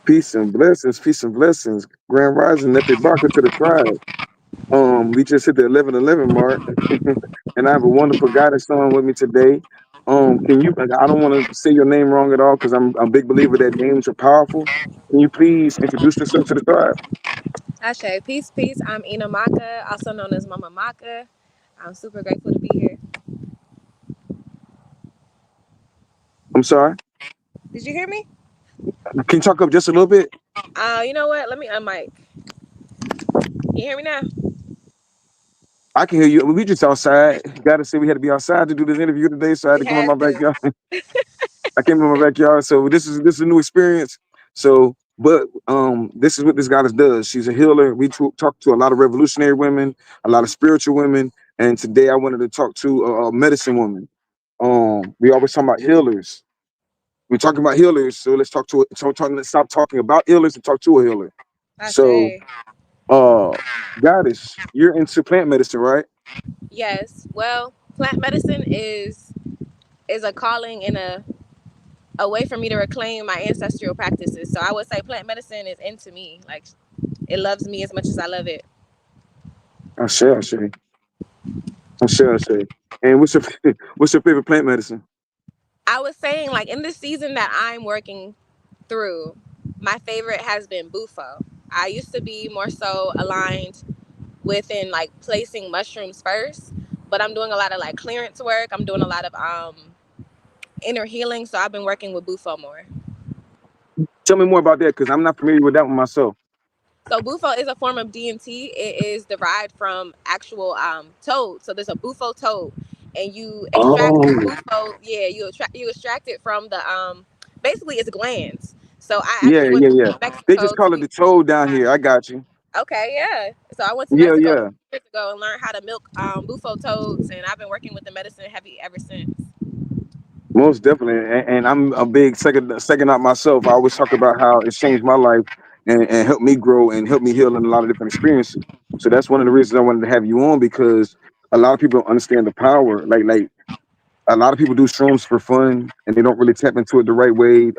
Peace and blessings. Grand Rising, Nepe Barker to the tribe. We just hit the 11:11 mark, and I have a wonderful guidance song with me today. Can you? I don't want to say your name wrong at all because I'm a big believer that names are powerful. Can you please introduce yourself to the tribe? Ashe, peace, peace. I'm Ina Maka, also known as Mama Maka. I'm super grateful to be here. I'm sorry. Did you hear me? Can you talk up just a little bit? You know what? Let me unmic. Can you hear me now? I can hear you. We just outside. Gotta say we had to be outside to do this interview today, so I had We to come in my had to. backyard. I came in my backyard, so this is a new experience. So, but this is what this goddess does. She's a healer. We talk to a lot of revolutionary women, a lot of spiritual women, and today I wanted to talk to a medicine woman. We always talk about healers. We're talking about healers, so let's talk to it. So let's stop talking about healers and talk to a healer. So, Ashe. uh, goddess, you're into plant medicine, right? Yes. Well, plant medicine is a calling and a way for me to reclaim my ancestral practices. So I would say plant medicine is into me. Like it loves me as much as I love it. I say, I say. And what's your what's your favorite plant medicine? I was saying like in this season that I'm working through, my favorite has been bufo. I used to be more so aligned within like placing mushrooms first, but I'm doing a lot of like clearance work. I'm doing a lot of inner healing, so I've been working with bufo more. Tell me more about that because I'm not familiar with that one myself. So bufo is a form of DMT. It is derived from actual toad. So there's a bufo toad, and you extract the Oh, bufo. Yeah, you extract it from the basically it's glands. So I yeah, actually went yeah, to yeah. They just Mexico to call it be the toad down here. I got you. okay. Yeah. So I went to Yeah, Mexico yeah. years ago and learned how to milk bufo toads, and I've been working with the medicine heavy ever since. Most definitely. And I'm a big second out myself. I always talk about how it changed my life and helped me grow and helped me heal in a lot of different experiences. So that's one of the reasons I wanted to have you on because a lot of people don't understand the power. Like a lot of people do shrooms for fun and they don't really tap into it the right way.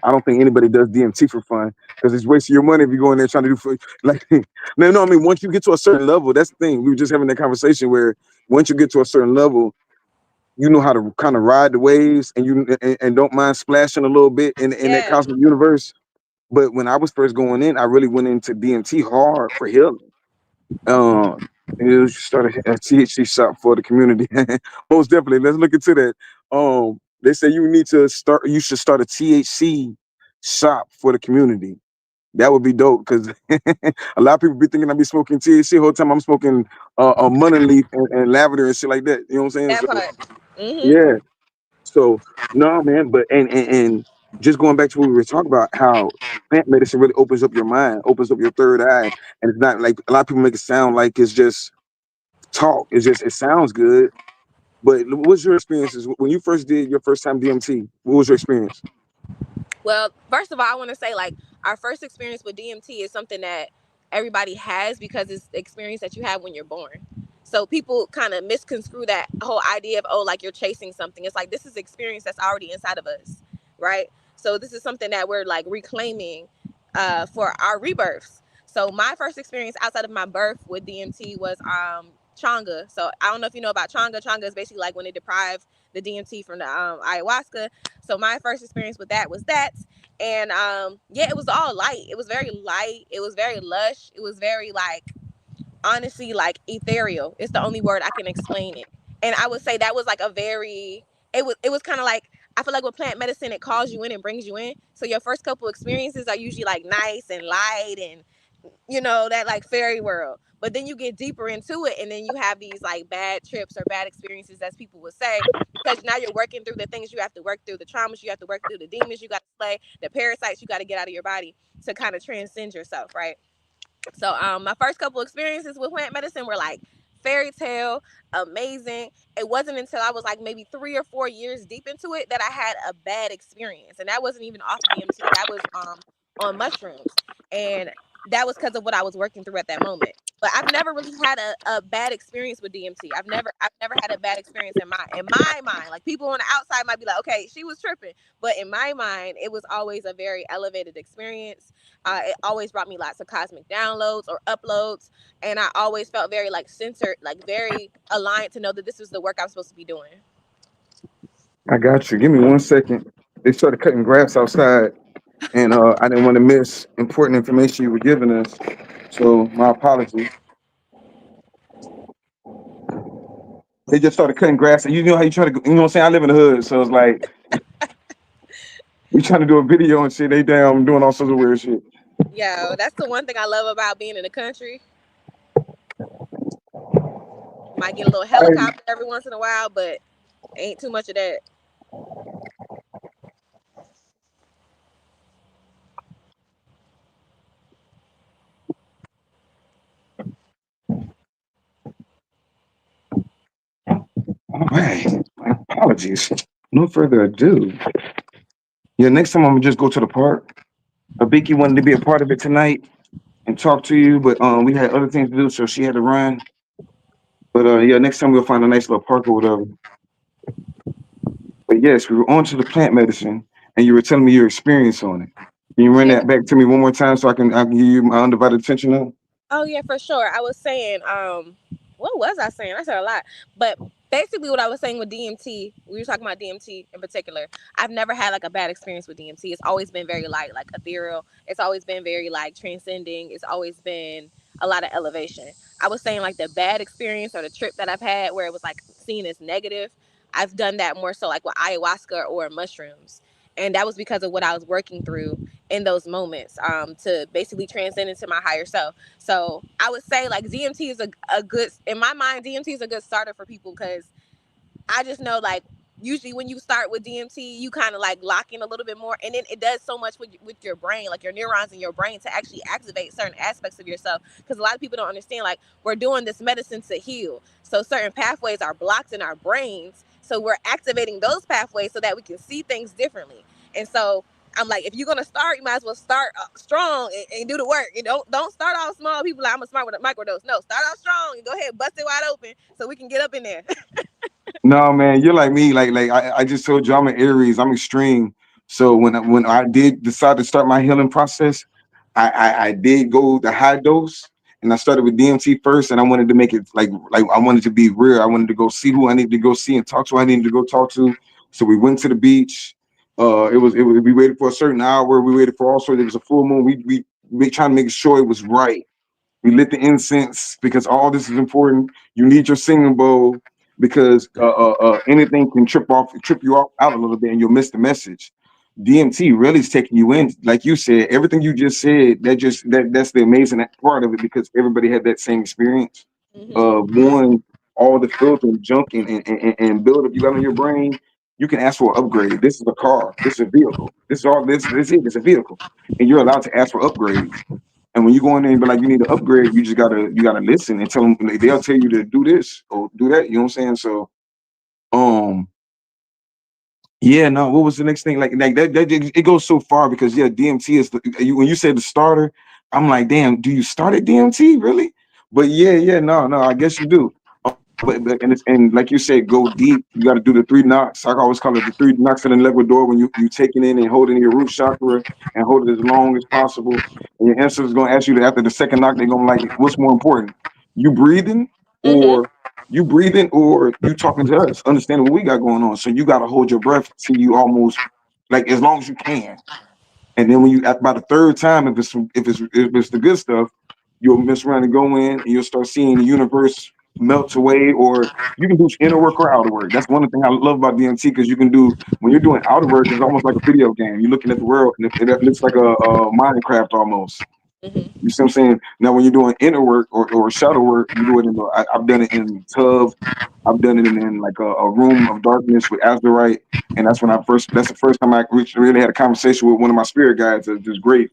I don't think anybody does DMT for fun because it's wasting your money if you go in there trying to do like no, I mean once you get to a certain level, that's the thing. We were just having that conversation where once you get to a certain level, you know how to kind of ride the waves and don't mind splashing a little bit in that Yeah. cosmic universe. But when I was first going in, I really went into DMT hard for healing. And it was started a THC shop for the community. Most definitely. Let's look into that. They say you should start a THC shop for the community. That would be dope because a lot of people be thinking I be smoking THC the whole time I'm smoking a money leaf and lavender and shit like that. You know what I'm saying? That So part. Mhm. yeah. So no, man, but and just going back to what we were talking about, how plant medicine really opens up your mind, opens up your third eye, and it's not like a lot of people make it sound like it's just talk. It's just it sounds good. But what's your experiences when you first did your first time DMT? What was your experience? Well, first of all, I want to say like our first experience with DMT is something that everybody has because it's the experience that you have when you're born. So people kind of misconstrue that whole idea of oh like you're chasing something. It's like this is experience that's already inside of us, right? So this is something that we're like reclaiming for our rebirths. So my first experience outside of my birth with DMT was changa. So I don't know if you know about changa. Changa is basically like when they deprive the DMT from the ayahuasca. So my first experience with that was that. And yeah, it was all light. It was very light. It was very lush. It was very like honestly like ethereal. It's the only word I can explain it. And I would say that was like a very it was kind of like I feel like with plant medicine it calls you in and brings you in. So your first couple experiences are usually like nice and light and that like fairy world. But then you get deeper into it and then you have these like bad trips or bad experiences, as people would say, because now you're working through the things you have to work through, the traumas you have to work through, the demons you got to slay, the parasites you got to get out of your body to kind of transcend yourself, right? So my first couple experiences with plant medicine were like fairy tale, amazing. It wasn't until I was like maybe 3 or 4 years deep into it that I had a bad experience. And that wasn't even off DMT. That was on mushrooms. And that was because of what I was working through at that moment. But I've never really had a bad experience with DMT. I've never had a bad experience in my mind. Like people on the outside might be like, okay, she was tripping, but in my mind, it was always a very elevated experience. It always brought me lots of cosmic downloads or uploads, and I always felt very like centered, like very aligned to know that this was the work I'm supposed to be doing. I got you. Give me 1 second. They started cutting grass outside, and I didn't want to miss important information you were giving us. So my apologies. They just started cutting grass, and you know how you try to, you know what I'm saying? I live in the hood, so it's like we trying to do a video and shit. They damn doing all sorts of weird shit. Yo, that's the one thing I love about being in the country. Might get a little Hey, helicopter every once in a while, but ain't too much of that. all right. My apologies. No further ado. Yeah, next time I'm gonna just go to the park. Abiki wanted to be a part of it tonight and talk to you, but we had other things to do, so she had to run. But yeah, next time we'll find a nice little park or whatever. But yes, we were on to the plant medicine, and you were telling me your experience on it. Can you run Yeah. that back to me one more time so I can give you my undivided attention now? Oh yeah, for sure. I was saying, what was I saying? I said a lot, but basically, what I was saying with DMT, we were talking about DMT in particular. I've never had like a bad experience with DMT. It's always been very light, like ethereal. It's always been very like transcending. It's always been a lot of elevation. I was saying like the bad experience or the trip that I've had where it was like seen as negative. I've done that more so like with ayahuasca or mushrooms, and that was because of what I was working through in those moments, to basically transcend into my higher self. So I would say like DMT is a good, in my mind, DMT is a good starter for people because I just know like usually when you start with DMT, you kind of like lock in a little bit more, and then it does so much with your brain, like your neurons in your brain, to actually activate certain aspects of yourself. Because a lot of people don't understand, like we're doing this medicine to heal, so certain pathways are blocked in our brains, so we're activating those pathways so that we can see things differently. And so I'm like, if you're gonna start, you might as well start strong and do the work. And don't start off small. People like, I'm a smart with a microdose. No, start off strong and go ahead, bust it wide open so we can get up in there. No, man, you're like me. Like I just told you, I'm an Aries. I'm extreme. So when I did decide to start my healing process, I did go the high dose, and I started with DMT first, and I wanted to make it like I wanted to be real. I wanted to go see who I needed to go see and talk to who I needed to go talk to. So we went to the beach. It was we waited for a certain hour. We waited for all sorts. It was a full moon. We trying to make sure it was right. We lit the incense because all this is important. You need your singing bowl because anything can trip you off out a little bit, and you'll miss the message. DMT really is taking you in, like you said. Everything you just said, that's the amazing part of it because everybody had that same experience. Hmm. One, all the filth and junk and buildup you got on your brain, you can ask for an upgrade. This is a car. This is a vehicle. This is all this. This is it's a vehicle, and you're allowed to ask for upgrades. And when you go in there and be like, you need to upgrade, you gotta listen and tell them. Like, they'll tell you to do this or do that. You know what I'm saying? So, um, yeah, no. What was the next thing? Like that it goes so far because yeah, DMT is when you say the starter, I'm like, damn, do you start at DMT really? But yeah, no, I guess you do. But and like you said, go deep. You got to do the 3 knocks. I always call it the 3 knocks in the Ecuador when you taking in and holding your root chakra and hold it as long as possible. And your ancestors gonna ask you to, after the second knock, they're gonna like, what's more important? You breathing Hmm. or you talking to us, understanding what we got going on. So you got to hold your breath till you almost like as long as you can. And then when you at by the third time, if it's the good stuff, you'll mess around and go in, and you'll start seeing the universe melt away. Or you can do inner work or outer work. That's one thing I love about DMT because you can do when you're doing outer work, it's almost like a video game. You're looking at the world, and it looks like a Minecraft almost. Hmm. You see what I'm saying? Now, when you're doing inner work or shadow work, you do it I've done it in tub. I've done it in like a room of darkness with azurite, and that's the first time I really had a conversation with one of my spirit guides, this great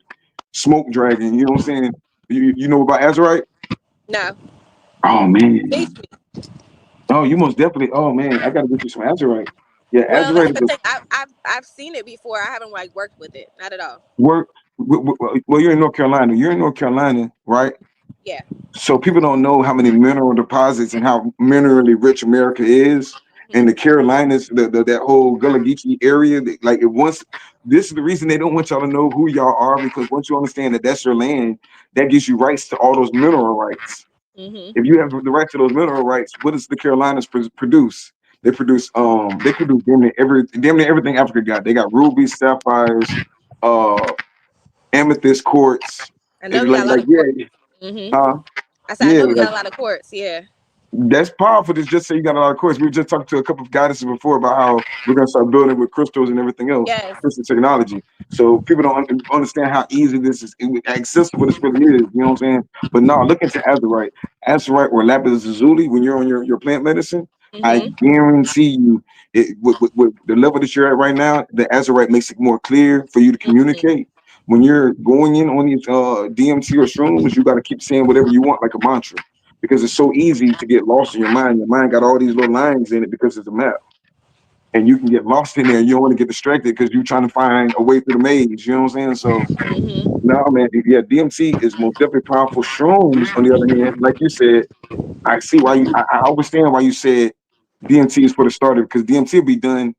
smoke dragon. You know what I'm saying? You know about azurite? No, Oh man. teach me. Oh, you most definitely. Oh man, I gotta get you some azurite. Yeah, Well, azurite that's is the the thing. I've seen it before. I haven't like worked with it. Not at all. work. Well, you're in North Carolina. You're in North Carolina, right? Yeah. So people don't know how many mineral deposits and how minerally rich America is. And Hmm. the Carolinas, that whole Gullah Geechee area, like it once. This is the reason they don't want y'all to know who y'all are, because once you understand that that's your land, that gives you rights to all those mineral rights. Hmm. If you have the right to those mineral rights, what does the Carolinas produce? They produce damn near everything Africa got. They got rubies, sapphires, uh, amethyst quartz. I know It's we got a lot like of quartz. yeah, Hmm. huh? I said I Yeah, know we like got a lot of quartz. Yeah. that's powerful to just say you got a lot of course. We were just talking to a couple of goddesses before about how we're gonna start building with crystals and everything else, Yes. crystal technology. So people don't understand how easy this is, accessible this really is. You know what I'm saying? But no, look into azurite or lapis lazuli when you're on your plant medicine. I Hmm. guarantee you, with the level that you're at right now, the azurite makes it more clear for you to Hmm. communicate. When you're going in on these DMT or shrooms, you got to keep saying whatever you want like a mantra, because it's so easy to get lost in your mind. Your mind got all these little lines in it because it's a map, and you can get lost in there. And you don't want to get distracted because you're trying to find a way through the maze. You know what I'm saying? So, Hmm. no, man, yeah, DMT is most definitely powerful. Shrooms, on the other hand, like you said, I see why you. I understand why you said DMT is for the starter, because DMT will be done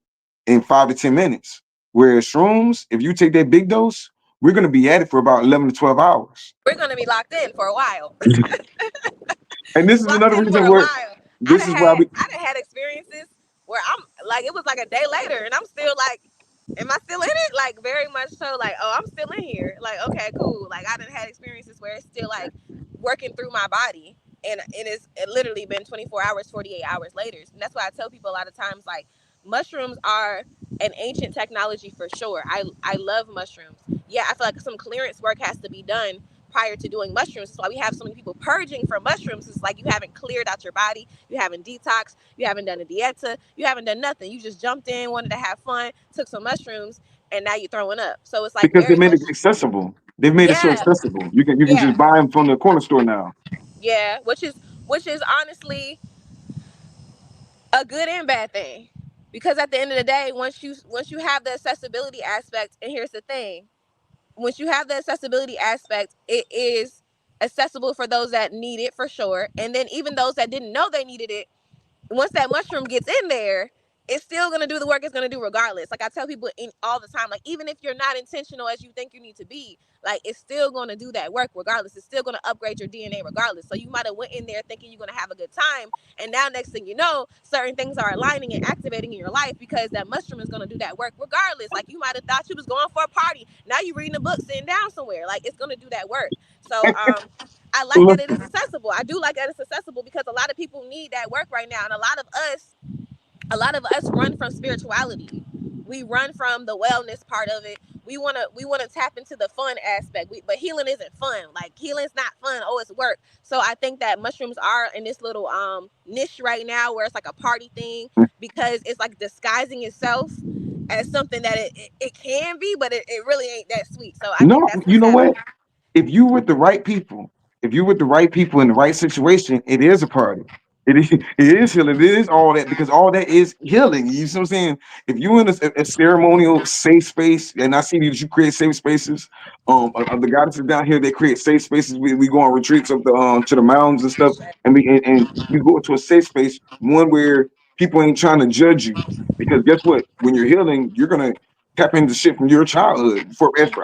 in 5 to 10 minutes. Whereas shrooms, if you take that big dose, we're going to be at it for about 11 to 12 hours. We're gonna be locked in for a while. And this is Locked another in for reason a where while. this is why we. I done had experiences where I'm like, it was like a day later, and I'm still like, am I still in it? Like very much so. Like, oh, I'm still in here. Like, okay, cool. Like I done had experiences where it's still like working through my body, and it literally been 24 hours, 48 hours later. And that's why I tell people a lot of times like mushrooms are an ancient technology for sure. I love mushrooms. Yeah, I feel like some clearance work has to be done prior to doing mushrooms. That's why we have so many people purging from mushrooms. It's like you haven't cleared out your body, you haven't detoxed, you haven't done a dieta, you haven't done nothing. You just jumped in, wanted to have fun, took some mushrooms, and now you're throwing up. So it's like Because they very made much, it accessible. They've made it so yeah, accessible. You can yeah, just buy them from the corner store now. yeah. Which is honestly a good and bad thing, because at the end of the day, once you have the accessibility aspect, and here's the thing, once you have the accessibility aspect, it is accessible for those that need it for sure. And then even those that didn't know they needed it, once that mushroom gets in there, it's still gonna do the work it's gonna do regardless. Like I tell people all the time, like even if you're not intentional as you think you need to be, like it's still gonna do that work regardless. It's still gonna upgrade your DNA regardless. So you might have went in there thinking you're gonna have a good time, and now next thing you know, certain things are aligning and activating in your life because that mushroom is gonna do that work regardless. Like you might have thought you was going for a party, now you're reading a book, sitting down somewhere. Like it's gonna do that work. So I like that Look, it is accessible. I do like that it's accessible because a lot of people need that work right now, and a lot of us run from spirituality. We run from the wellness part of it. We wanna tap into the fun aspect. But healing isn't fun. Like healing's not fun. Oh, it's work. So I think that mushrooms are in this little niche right now where it's like a party thing, because it's like disguising itself as something that it can be, but it really ain't that sweet. So I think no, that's you what's know what? happening. If you with the right people, if you're with the right people in the right situation, it is a party. It is healing. It is all that, because all that is healing. You see what I'm saying? If you're in a ceremonial safe space, and I see that you create safe spaces. The goddesses down here, they create safe spaces. We go on retreats up the to the mountains and stuff, and you go into a safe space, one where people ain't trying to judge you. Because guess what? When you're healing, you're gonna tap into shit from your childhood.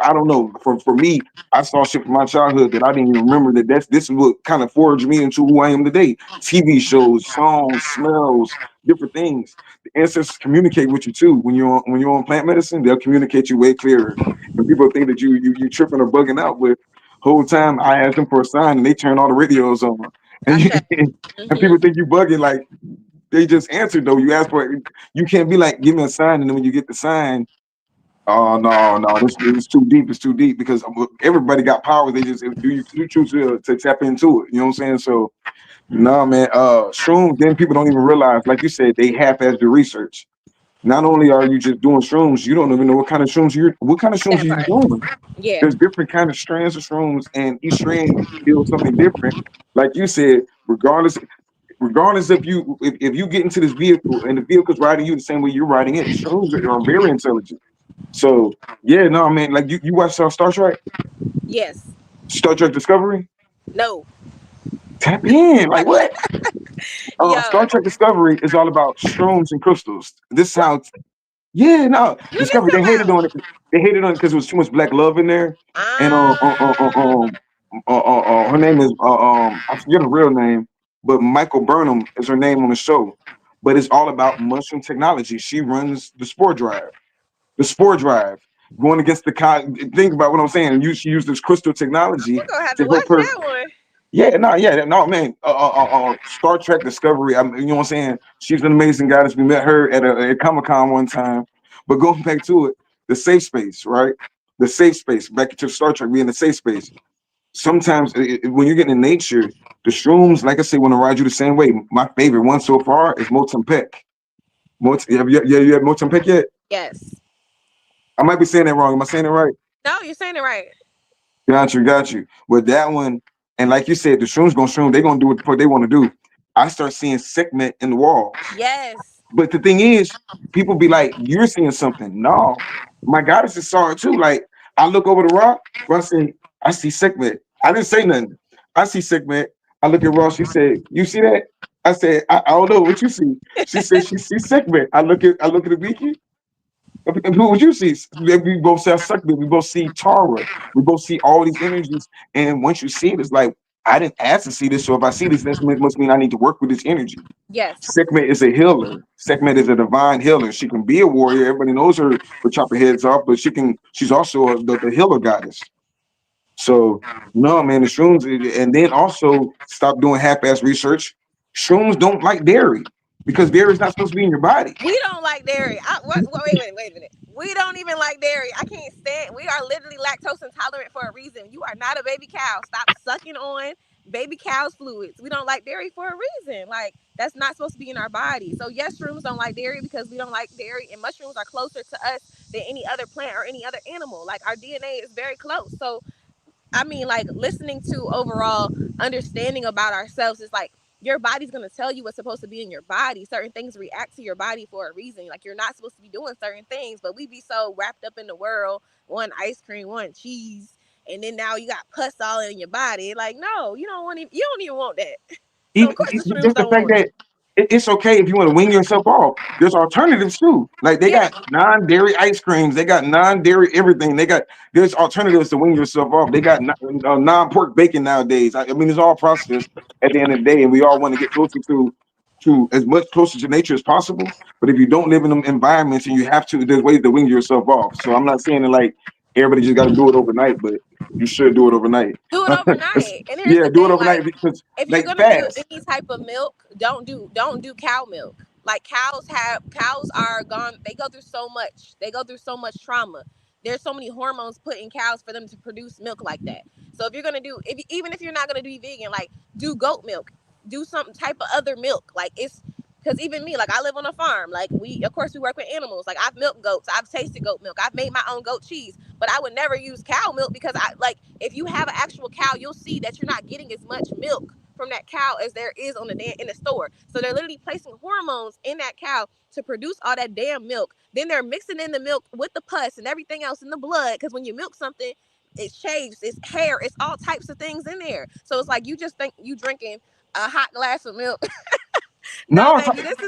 I don't know. For me, I saw shit from my childhood that I didn't even remember. This is what kind of forged me into who I am today. TV shows, songs, smells, different things. The ancestors communicate with you too. When you're on plant medicine, they'll communicate you way clearer. And people think that you tripping or bugging out, with whole time I asked them for a sign and they turn all the radios on. And I you, said, and people mm-hmm. think you bugging, like they just answered though. You asked for it. You can't be like, give me a sign, and then when you get the sign, oh no, no, this is too deep. It's too deep, because everybody got power. They just do you choose to tap into it. You know what I'm saying? So no, man. Shrooms. Then people don't even realize, like you said, they half-ass the research. Not only are you just doing shrooms, you don't even know what kind of shrooms That are you part. doing. Yeah. There's different kind of strands of shrooms, and each strand feels something different. Like you said, regardless if you get into this vehicle and the vehicle's riding you the same way you're riding it, shrooms are very intelligent. So yeah, no, man. Like you watch Star Trek, Yes. Star Trek Discovery. No. Tap in. Like what? Yo, Star Trek Discovery is all about shrooms and crystals. This is how. Yeah, no, you need Discovery. They some hated out. on it. They hated on it because there was too much black love in there. And her name is I forget her real name, but Michael Burnham is her name on the show. But it's all about mushroom technology. She runs the Spore Drive. The Spore Drive, going against the think about what I'm saying. She used this crystal technology We're gonna have to to help watch her. that one. Yeah, no, man. Star Trek Discovery. You know what I'm saying? She's an amazing goddess. We met her at Comic Con one time. But going back to it, the safe space, right? The safe space. Back to Star Trek being the safe space. Sometimes when you're getting in nature, the shrooms, like I say, want to ride you the same way. My favorite one so far is Motempek. You had Motempek yet? Yes. I might be saying that wrong. Am I saying it right? No, you're saying it right. Got you. With that one, and like you said, the shrooms gonna shroom. They gonna do what the fuck they want to do. I start seeing segment in the walls. Yes. But the thing is, people be like, "You're seeing something." No, my goddess saw it too. Like I look over the rock, Ross say, "I see segment." I didn't say nothing. I see segment. I look at Ross. She said, "You see that?" I said, I don't know what you see." She said, "She sees segment." I look at the wiki. And who would you see? We both see Suckman. We both see Tara. We both see all these energies. And once you see it, it's like, I didn't ask to see this. So if I see this, that must mean I need to work with this energy. Yes. Sekhmet is a healer. Sekhmet is a divine healer. She can be a warrior. Everybody knows her for chopping heads off, but she's also the healer goddess. So no, man, the shrooms, and then also stop doing half-ass research. Shrooms don't like dairy because dairy is not supposed to be in your body. We don't like dairy. Wait a minute. We don't even like dairy. I can't stand. We are literally lactose intolerant for a reason. You are not a baby cow. Stop sucking on baby cow's fluids. We don't like dairy for a reason. Like that's not supposed to be in our body. So yes, shrooms don't like dairy because we don't like dairy, and mushrooms are closer to us than any other plant or any other animal. Like our DNA is very close. So I mean, like listening to overall understanding about ourselves is like your body's gonna tell you what's supposed to be in your body. Certain things react to your body for a reason. Like you're not supposed to be doing certain things, but we be so wrapped up in the world. One ice cream, one cheese, and then now you got pus all in your body. Like no, you don't want even, you don't even want that. So of Even course the shrooms just the don't fact want it. that it's okay if you want to wing yourself off. There's alternatives too. Like they Yeah, got non-dairy ice creams, they got non-dairy everything. There's alternatives to wing yourself off. They got non-pork bacon nowadays. I mean, it's all processed at the end of the day, and we all want to get closer to as much closer to nature as possible. But if you don't live in them environments and you have to, there's ways to wing yourself off. So I'm not saying that like everybody just got to do it overnight, but you should do it overnight. do it overnight. And here's Yeah, the do it thing, overnight like because if you're like gonna do fast. any type of milk, don't do cow milk. Like cows are gone. They go through so much. They go through so much trauma. There's so many hormones put in cows for them to produce milk like that. So if you're gonna do, if even if you're not gonna be vegan, like do goat milk, do some type of other milk. Like it's because even me, like I live on a farm. Like we, of course, we work with animals. Like I've milked goats. I've tasted goat milk. I've made my own goat cheese. But I would never use cow milk because I like if you have an actual cow, you'll see that you're not getting as much milk from that cow as there is on in the store. So they're literally placing hormones in that cow to produce all that damn milk. Then they're mixing in the milk with the pus and everything else in the blood because when you milk something, it's shaved, it's hair, it's all types of things in there. So it's like you just think you drinking a hot glass of milk. No, No, baby, this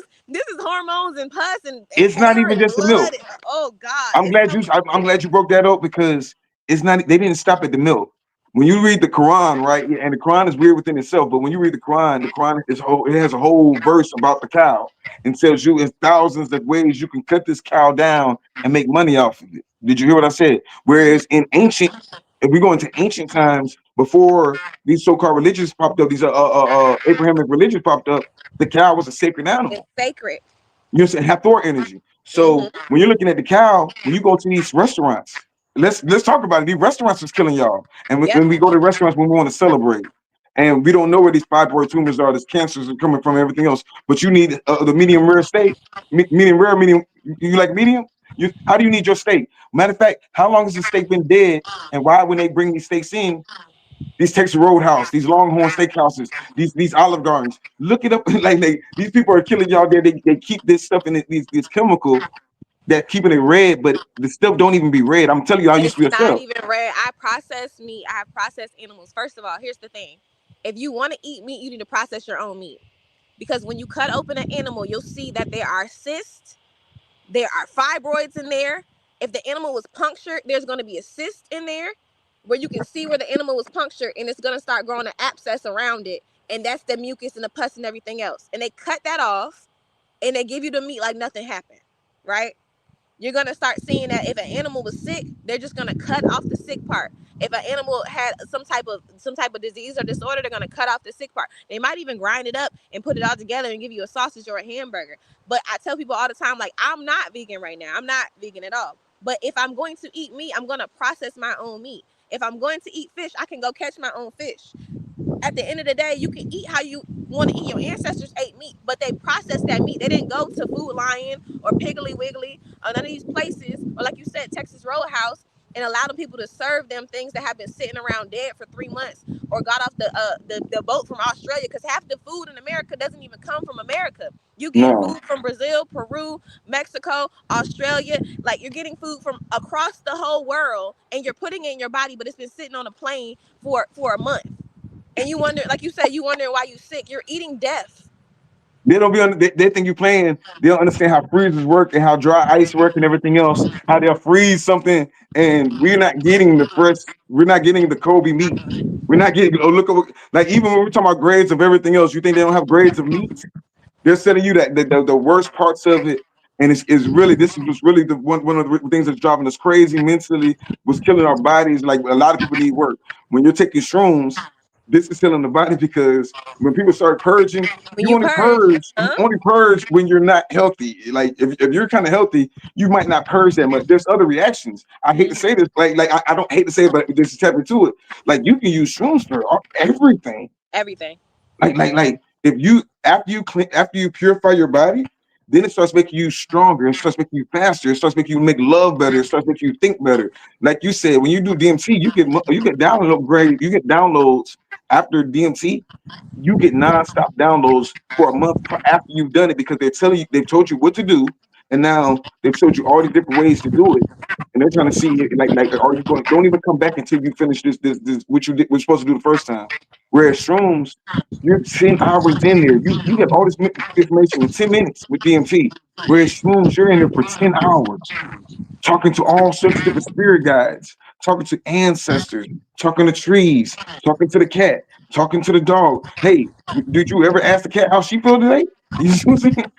is hormones and pus and it's not hair even and just the milk. blood. Oh God, I'm it's glad so you. much I'm shit. glad you broke that up because it's not. They didn't stop at the milk. When you read the Quran, right, and the Quran is weird within itself, but when you read the Quran is whole. It has a whole verse about the cow and tells you in thousands of ways you can cut this cow down and make money off of it. Did you hear what I said? Whereas in ancient, if we go into ancient times before these so-called religions popped up, these Abrahamic religions popped up, the cow was a sacred It's animal. sacred. You're saying Hathor energy. So Hmm. when you're looking at the cow, when you go to these restaurants, let's talk about it. These restaurants is killing y'all. And Yep. when we go to restaurants when we want to celebrate, and we don't know where these fibroid tumors are, these cancers are coming from, everything else. But you need the medium rare steak, medium rare, medium. You like medium? How do you need your steak? Matter of fact, how long has the steak been dead? And why, when they bring these steaks in, these Texas Roadhouse, these Longhorn Steakhouses, these Olive Gardens. Look it up. Like these people are killing y'all there. They keep this stuff in it, these chemical that keeping it red, but the stuff don't even be red. I'm telling you, I used It's to be a not chef. even red. I process meat. I have processed animals. First of all, here's the thing. If you want to eat meat, you need to process your own meat. Because when you cut open an animal, you'll see that there are cysts, there are fibroids in there. If the animal was punctured, there's going to be a cyst in there where you can see where the animal was punctured, and it's going to start growing an abscess around it. And that's the mucus and the pus and everything else. And they cut that off and they give you the meat like nothing happened, right? You're gonna start seeing that if an animal was sick, they're just gonna cut off the sick part. If an animal had some type of disease or disorder, they're gonna cut off the sick part. They might even grind it up and put it all together and give you a sausage or a hamburger. But I tell people all the time, like, I'm not vegan right now. I'm not vegan at all. But if I'm going to eat meat, I'm gonna process my own meat. If I'm going to eat fish, I can go catch my own fish. At the end of the day, you can eat how you want to eat. Your ancestors ate meat, but they processed that meat. They didn't go to Food Lion or Piggly Wiggly or none of these places, or like you said, Texas Roadhouse, and allow them people to serve them things that have been sitting around dead for 3 months, or got off the boat from Australia, because half the food in America doesn't even come from America. You get No. food from Brazil, Peru, Mexico, Australia. Like, you're getting food from across the whole world, and you're putting it in your body, but it's been sitting on a plane for a month. And you wonder, like you said, you wondering why you sick. You're eating death. They don't be they think you playing. They don't understand how freezers work and how dry ice work and everything else. How they'll freeze something and we're not getting the fresh. We're not getting the Kobe meat. We're not getting. Oh, look at like even when we're talking about grades of everything else. You think they don't have grades of meat? They're telling you that the worst parts of it, and it's really this was really the one of the things that's driving us crazy mentally, was killing our bodies. Like a lot of people need work. When you're taking shrooms, this is killing the body because when people start purging, When you purge, you huh? only purge when you're not healthy. Like if you're kind of healthy, you might not purge that much. There's other reactions. I hate to say this, I don't hate to say it, but just tap into it. Like you can use shrooms for everything. Everything. Like if you after you purify your body, then it starts making you stronger. It starts making you faster. It starts making you make love better. It starts making you think better. Like you said, when you do DMT, you get downloads after DMT. You get nonstop downloads for a month after you've done it because they've told you what to do, and now they've showed you all these different ways to do it, and they're trying to see like are you going? Don't even come back until you finish this what you did was supposed to do the first time. Whereas shrooms, you're 10 hours in there. You get all this information in 10 minutes with DMT. Whereas shrooms, you're in there for 10 hours talking to all sorts of different spirit guides, talking to ancestors, talking to trees, talking to the cat, talking to the dog. Hey, did you ever ask the cat how she feel today? You see what I'm saying?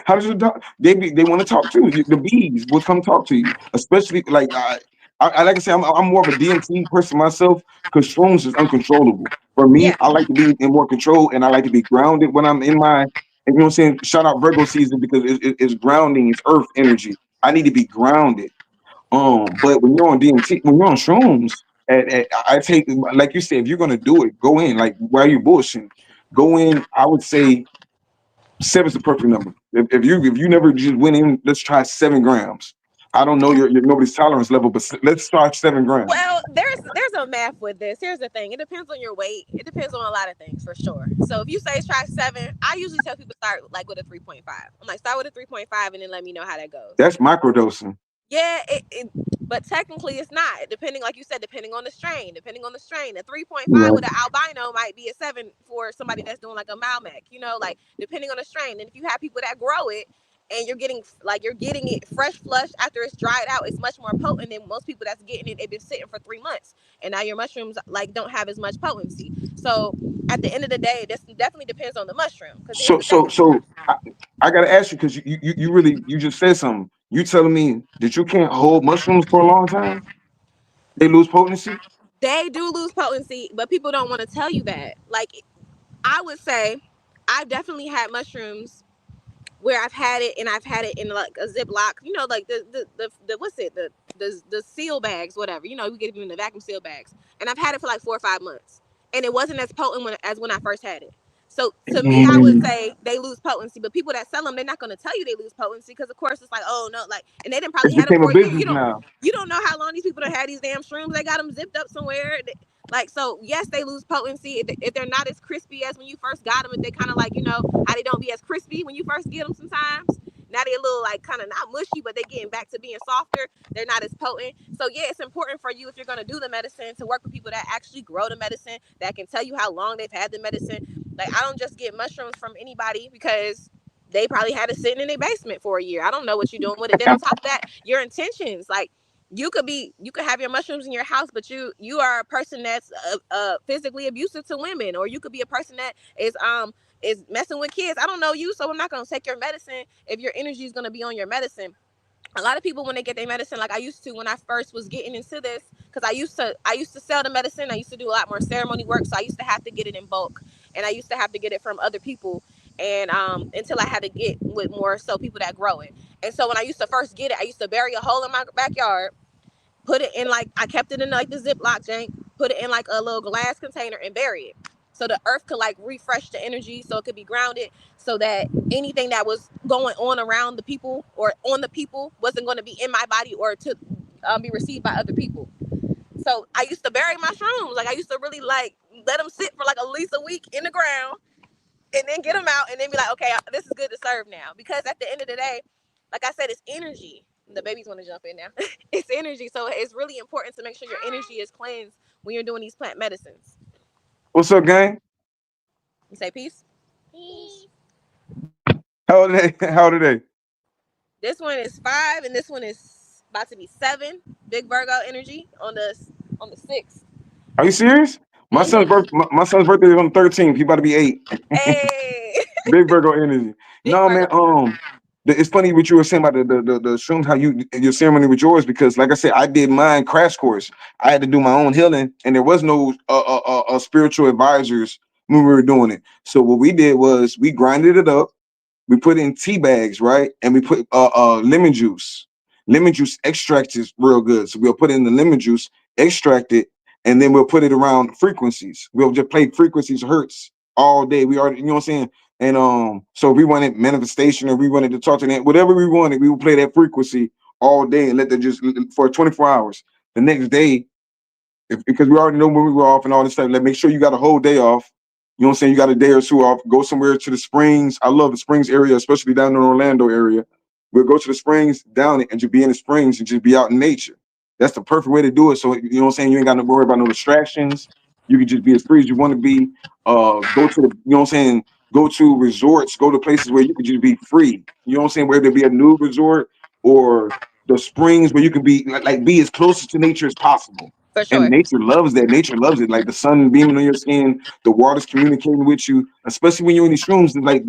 How does the dog? They want to talk to you. The bees will come talk to you, especially like I say, I'm more of a DMT person myself because shrooms is uncontrollable. For me, Yeah. I like to be in more control and I like to be grounded when I'm in my. And you know what I'm saying? Shout out Virgo season because it's grounding, it's earth energy. I need to be grounded. But when you're on DMT, when you're on shrooms, I take like you said, if you're gonna do it, go in. Like why are you bullshitting? Go in. I would say seven's the perfect number. If you never just went in, let's try 7 grams. I don't know your nobody's tolerance level, but let's try 7 grams. Well, there's a math with this. Here's the thing. It depends on your weight. It depends on a lot of things for sure. So if you say try 7, I usually tell people start like with a 3.5. I'm like, start with a 3.5 and then let me know how that goes. That's microdosing. Yeah, but technically it's not. Depending, like you said, depending on the strain. A 3.5 Right. with an albino might be a 7 for somebody that's doing like a Malbec. Like depending on the strain. And if you have people that grow it and you're getting it fresh flush after it's dried out, it's much more potent than most people that's getting it. They've been sitting for 3 months, and now your mushrooms like don't have as much potency. So at the end of the day, this definitely depends on the mushroom. Because here's So the thing. so so I gotta ask you because you really you just said something. You telling me that you can't hold mushrooms for a long time? They lose potency? They do lose potency, but people don't want to tell you that. Like, I would say I've definitely had mushrooms where I've had it and I've had it in like a Ziploc, like the what's it, the seal bags, whatever. We get them in the vacuum seal bags. And I've had it for like 4 or 5 months. And it wasn't as potent as when I first had it. So to me, I would Mm, say they lose potency, but people that sell them, they're not going to tell you they lose potency because, of course, it's like, oh no, like, and they didn't it probably had them became a for a year. business now. You don't know how long these people have had these damn shrooms. They got them zipped up somewhere. Like, so yes, they lose potency if they're not as crispy as when you first got them. If they kind of like, how they don't be as crispy when you first get them sometimes. Now they're a little like kind of not mushy, but they're getting back to being softer. They're not as potent. So yeah, it's important for you if you're gonna do the medicine to work with people that actually grow the medicine, that can tell you how long they've had the medicine. Like I don't just get mushrooms from anybody because they probably had it sitting in their basement for a year. I don't know what you're doing with it. Then on top of that, your intentions, like you could have your mushrooms in your house, but you are a person that's physically abusive to women, or you could be a person that is messing with kids. I don't know you, so I'm not gonna take your medicine if your energy is gonna be on your medicine. A lot of people when they get their medicine, like I used to when I first was getting into this, because I used to sell the medicine. I used to do a lot more ceremony work, so I used to have to get it in bulk, and I used to have to get it from other people, and until I had to get with more so people that grow it. And so when I used to first get it, I used to bury a hole in my backyard, put it in like I kept it in like the Ziploc jank, put it in like a little glass container and bury it. So the earth could like refresh the energy so it could be grounded so that anything that was going on around the people or on the people wasn't going to be in my body or to be received by other people. So I used to bury my shrooms. Like I used to really like let them sit for like at least a week in the ground and then get them out and then be like, okay, this is good to serve now. Because at the end of the day, like I said, it's energy. The babies want to jump in now. It's energy. So it's really important to make sure your energy is cleansed when you're doing these plant medicines. What's up, gang? You say peace? Peace. How old are they? How old are they? This one is 5 and this one is about to be 7. Big Virgo energy on the 6th. Are you serious? My son's birthday is on the 13th. He about to be 8. Hey. Big Virgo energy. Big No, Virgo man. energy. It's funny what you were saying about the shrooms, how your ceremony with yours, because like I said, I did mine crash course. I had to do my own healing, and there was no spiritual advisors when we were doing it. So what we did was we grinded it up. We put it in tea bags, right? And we put lemon juice. Lemon juice extract is real good. So we'll put it in the lemon juice, extract it, and then we'll put it around frequencies. We'll just play frequencies, hertz all day. We already, you know what I'm saying? And so if we wanted manifestation or we wanted to talk to that, whatever we wanted, we would play that frequency all day and let them just for 24 hours. The next day, because we already know when we were off and all this stuff, like make sure you got a whole day off. You know what I'm saying? You got a day or two off. Go somewhere to the springs. I love the springs area, especially down in the Orlando area. We'll go to the springs down it and just be in the springs and just be out in nature. That's the perfect way to do it. So you know what I'm saying? You ain't got to worry about no distractions. You can just be as free as you want to be. Go to the, you know what I'm saying? Go to resorts. Go to places where you could just be free. You know what I'm saying? Whether it be a new resort or the springs where you can be like be as close to nature as possible. For And sure. nature loves that. Nature loves it. Like the sun beaming on your skin, the water's communicating with you, especially when you're in these shrooms. Like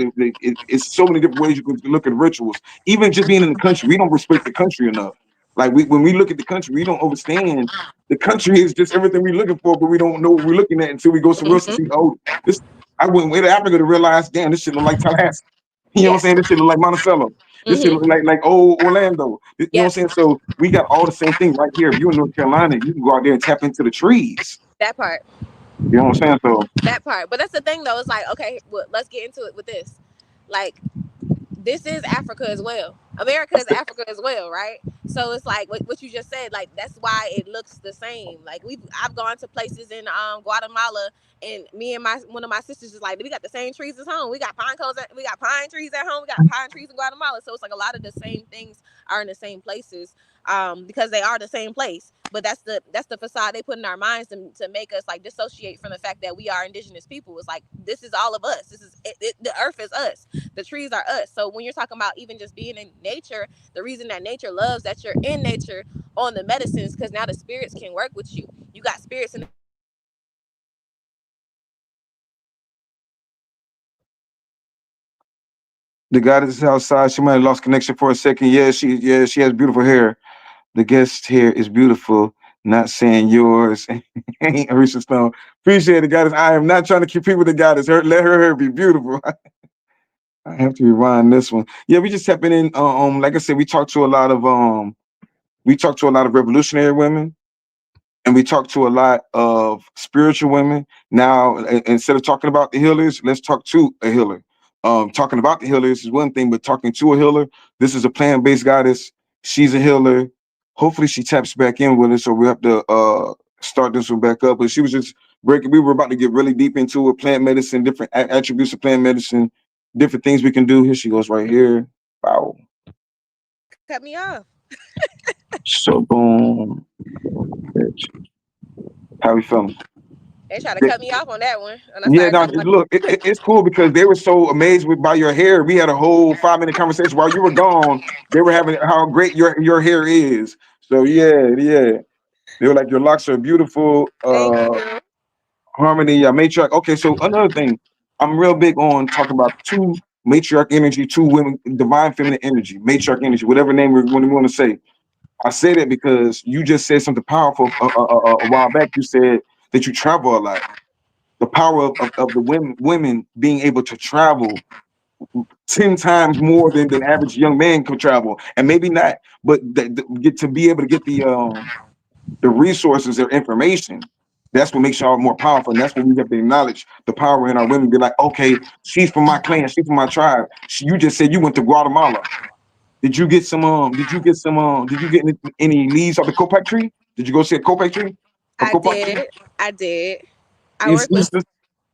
it's so many different ways you can look at rituals. Even just being in the country, we don't respect the country enough. Like when we look at the country, we don't understand the country is just everything we're looking for, but we don't know what we're looking at until we go somewhere else and Hmm. see, oh, this. I went way to Africa to realize, damn, this shit look like Tallahassee. You know what I'm Yeah. saying? This shit look like Monticello. This shit Hmm. look like old Orlando. You know what I'm Yep. saying? So we got all the same thing right here. If you're in North Carolina, you can go out there and tap into the trees. That part. You know what I'm saying? So That part. But that's the thing though. It's like, okay, well, let's get into it with this. Like this is Africa as well. America is Africa as well, right? So it's like what you just said. Like that's why it looks the same. Like I've gone to places in Guatemala, and me and my one of my sisters is like, we got the same trees as home. We got we got pine trees at home. We got pine trees in Guatemala. So it's like a lot of the same things are in the same places, because they are the same place. But that's the facade they put in our minds to make us like dissociate from the fact that we are indigenous people. It's like this is all of us. This is the earth is us, the trees are us. So when you're talking about even just being in nature, the reason that nature loves that you're in nature on the medicines, because now the spirits can work with you. You got spirits in the goddess is outside. She might have lost connection for a second. Yeah, she has beautiful hair. The guest hair is beautiful. Not saying yours. Ain't Arisha Stone. Appreciate it, goddess. I am not trying to compete with the goddess. Let her hair be beautiful. I have to rewind this one. Yeah, we just tapping in. Like I said, we talk to a lot of revolutionary women, and we talk to a lot of spiritual women. Now, instead of talking about the healers, let's talk to a healer. Talking about the healers is one thing, but talking to a healer, this is a plant-based goddess. She's a healer. Hopefully, she taps back in with us, so we have to start this one back up. But she was just breaking. We were about to get really deep into it, plant medicine, different attributes of plant medicine, different things we can do. Here she goes, right here. Wow. Cut me off. So boom, bitch. How we feeling? They tried to They- cut me off on that one, and I Yeah, started now talking about. look, it's cool because they were so amazed by your hair. We had a whole 5 minute conversation while you were gone. They were having how great your hair is. So yeah, yeah. They were like your locks are beautiful. Thank you. Harmony, matriarch. Okay, so another thing, I'm real big on talking about two matriarch energy, two women, divine feminine energy, matriarch energy, whatever name we want to say. I say that because you just said something powerful a while back. You said that you travel a lot. The power of the women being able to travel 10 times more than the average young man could travel, and maybe not, but get to be able to get the resources or information. That's what makes y'all more powerful. And that's when we have to acknowledge the power in our women. Be like, okay, she's from my clan, she's from my tribe. You just said you went to Guatemala. Did you get some did you get any leaves off the Copac tree? Did you go see a Copac tree? A I Copac tree? did. I did. I It's, work with it's just,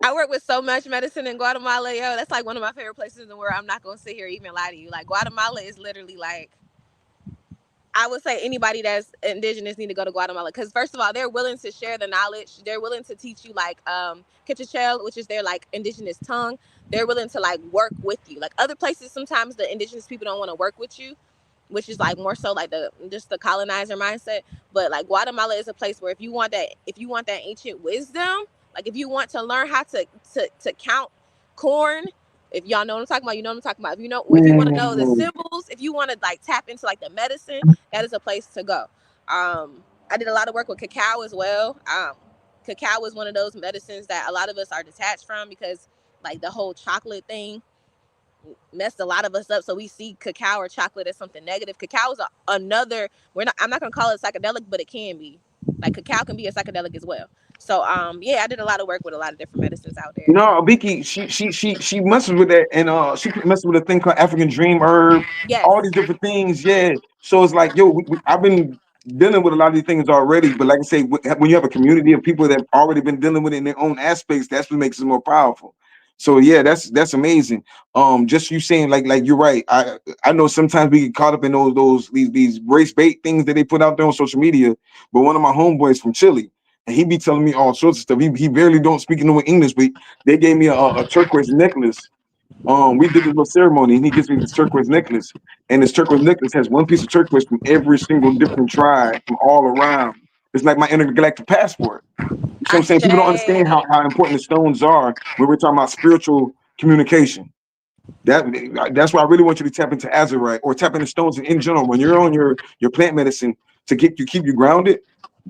I work with so much medicine in Guatemala, yo. That's like one of my favorite places in the world. I'm not gonna sit here and even lie to you. Like Guatemala is literally like I would say anybody that's indigenous need to go to Guatemala because first of all, they're willing to share the knowledge. They're willing to teach you like Quechua, which is their like indigenous tongue. They're willing to like work with you. Like other places, sometimes the indigenous people don't want to work with you, which is like more so like the just the colonizer mindset. But like Guatemala is a place where if you want that ancient wisdom, like if you want to learn how to count corn, if y'all know what I'm talking about, you know what I'm talking about. If you want to know the man. symbols, if you want to like tap into like the medicine, that is a place to go. I did a lot of work with cacao as well. Cacao is one of those medicines that a lot of us are detached from because like the whole chocolate thing messed a lot of us up. So we see cacao or chocolate as something negative. Cacao is another. I'm not gonna call it psychedelic, but it can be. Like cacao can be a psychedelic as well. So yeah, I did a lot of work with a lot of different medicines out there. No, Vicky, she messes with that, and she messes with a thing called African Dream Herb, Yes. all these different things. Yeah, so it's like, yo, I've been dealing with a lot of these things already, but like I say, when you have a community of people that have already been dealing with it in their own aspects, that's what makes it more powerful. So yeah, that's amazing. Just you saying like you're right. I know sometimes we get caught up in these race bait things that they put out there on social media. But one of my homeboys from Chile, and he be telling me all sorts of stuff. He barely don't speak no English, but they gave me a turquoise necklace. We did this little ceremony, and he gives me this turquoise necklace. And this turquoise necklace has one piece of turquoise from every single different tribe from all around. It's like my intergalactic passport. You see what I'm saying? People don't understand Ashe. how important the stones are when we're talking about spiritual communication. That's why I really want you to tap into azurite or tap into stones in general. When you're on your plant medicine to keep you grounded,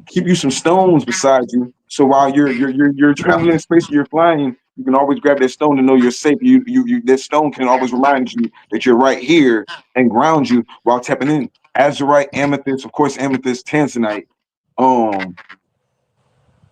keep you some stones beside you. So while you're traveling in space or you're flying, you can always grab that stone to know you're safe. That stone can always remind you that you're right here and ground you while tapping in. Azurite, amethyst, of course, amethyst, tanzanite. Um,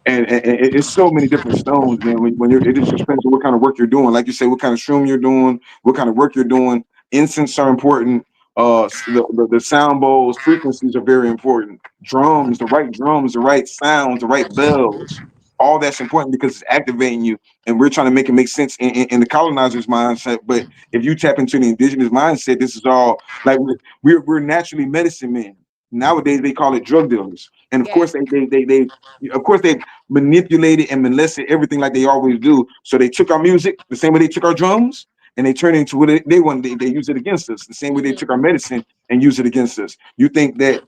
and it's so many different stones, man. When it just depends on what kind of work you're doing. Like you say, what kind of shroom you're doing, what kind of work you're doing. Incense are important. The sound bowls, frequencies are very important. Drums, the right sounds, the right bells. All that's important because it's activating you, and we're trying to make it make sense in the colonizer's mindset. But if you tap into the indigenous mindset, this is all like we're naturally medicine men. Nowadays they call it drug dealers, and of course Yes. they manipulated and molested everything like they always do. So they took our music the same way they took our drums, and they turned it into what they want. They use it against us the same way they Hmm. took our medicine and use it against us. You think that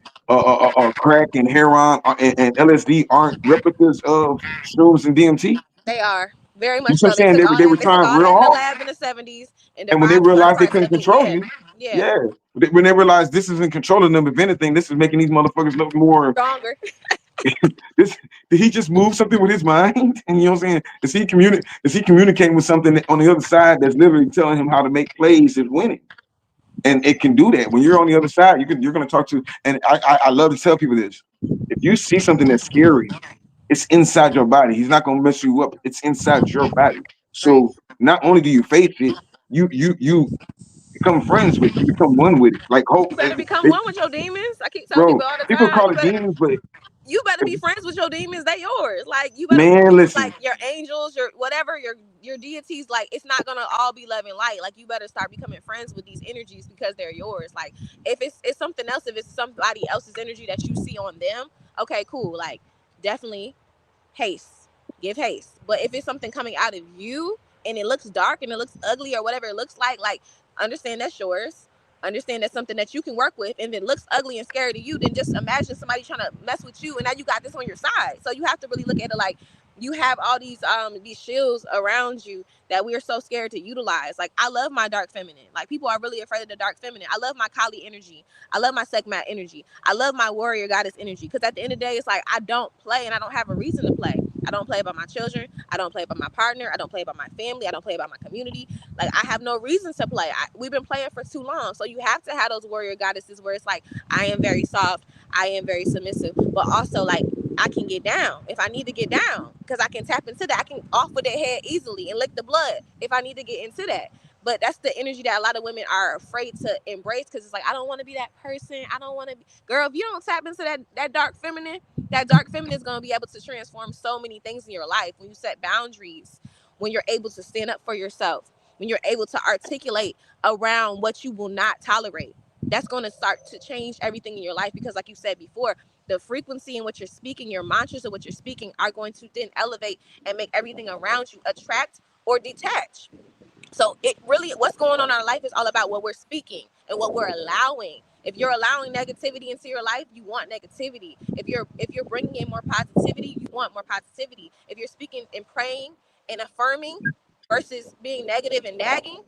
crack and heroin and LSD aren't replicas of shrooms and DMT? They are very You much see what I'm so. saying? They were They took trying all real that in the hard, lab in the '70s and and when they derived certain realized they parts couldn't of it. control Yeah. you, Yeah. yeah, when they realized this isn't controlling them, if anything, this is making these motherfuckers look more. Stronger. This did he just move something with his mind? And you know what I'm saying? Is he communicating with something on the other side that's literally telling him how to make plays and winning? And it can do that. When you're on the other side, you're gonna talk to, and I love to tell people this. If you see something that's scary, it's inside your body. He's not gonna mess you up. It's inside your body. Right. So not only do you face it, you become friends with it. You become one with it. Like hope You better become they, one with your demons. I keep telling bro, people all the people time. call You it better demons, but you better be friends with your demons. They yours. Like you better Man, like listen, your angels, your whatever, your deities. Like it's not gonna all be love and light. Like you better start becoming friends with these energies because they're yours. Like if it's something else, if it's somebody else's energy that you see on them, okay, cool. Like definitely haste, give haste. But if it's something coming out of you and it looks dark and it looks ugly or whatever it looks like understand that's yours. Understand that's something that you can work with. And if it looks ugly and scary to you, then just imagine somebody trying to mess with you and now you got this on your side. So you have to really look at it like you have all these shields around you that we are so scared to utilize. Like I love my dark feminine. Like people are really afraid of the dark feminine. I love my Kali energy. I love my Sekhmet energy. I love my warrior goddess energy. Because at the end of the day, it's like I don't play and I don't have a reason to play. I don't play about my children. I don't play about my partner. I don't play about my family. I don't play about my community. Like I have no reason to play. We've been playing for too long. So you have to have those warrior goddesses where it's like I am very soft. I am very submissive. But also like I can get down if I need to get down because I can tap into that. I can off with that head easily and lick the blood if I need to get into that. But that's the energy that a lot of women are afraid to embrace because it's like I don't want to be that person. I don't want to be girl. If you don't tap into that dark feminine is going to be able to transform so many things in your life when you set boundaries, when you're able to stand up for yourself, when you're able to articulate around what you will not tolerate. That's going to start to change everything in your life because like you said before, the frequency in what you're speaking, your mantras of what you're speaking are going to then elevate and make everything around you attract or detach. So it really, what's going on in our life is all about what we're speaking and what we're allowing. If you're allowing negativity into your life, you want negativity. If you're bringing in more positivity, you want more positivity. If you're speaking and praying and affirming versus being negative and nagging,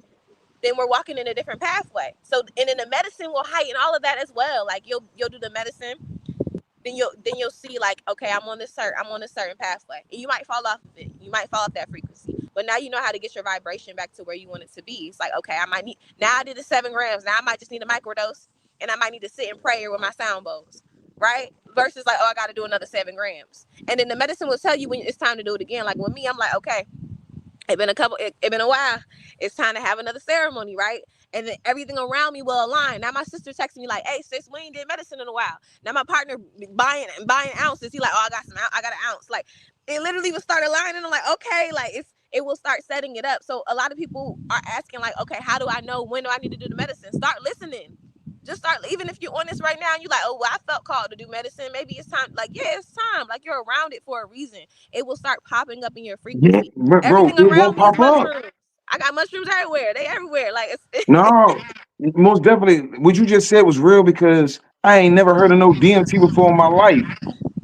then we're walking in a different pathway. So, and then the medicine will heighten all of that as well. Like you'll do the medicine, then you'll see like, okay, I'm on this certain pathway, and you might fall off of it. You might fall off that frequency, but now you know how to get your vibration back to where you want it to be. It's like, okay, I might need now. I did the 7 grams. Now I might just need a microdose, and I might need to sit in prayer with my sound bowls, right? Versus like, oh, I got to do another 7 grams, and then the medicine will tell you when it's time to do it again. Like with me, I'm like, okay, it been a while. It's time to have another ceremony, right? And then everything around me will align. Now my sister texting me like, hey sis, we ain't did medicine in a while. Now my partner buying ounces. He like, oh, I got an ounce. Like it literally will start aligning. I'm like, okay, like it will start setting it up. So a lot of people are asking like, okay, how do I know when do I need to do the medicine? Start listening. Just start, even if you're on this right now and you're like, oh well, I felt called to do medicine, maybe it's time. Like, yeah, it's time. Like you're around it for a reason. It will start popping up in your yeah, frequency. bro, Everything it around won't me is pop up. mushrooms. I got mushrooms everywhere. They everywhere. Like it's No, most definitely. What you just said was real because I ain't never heard of no DMT before in my life.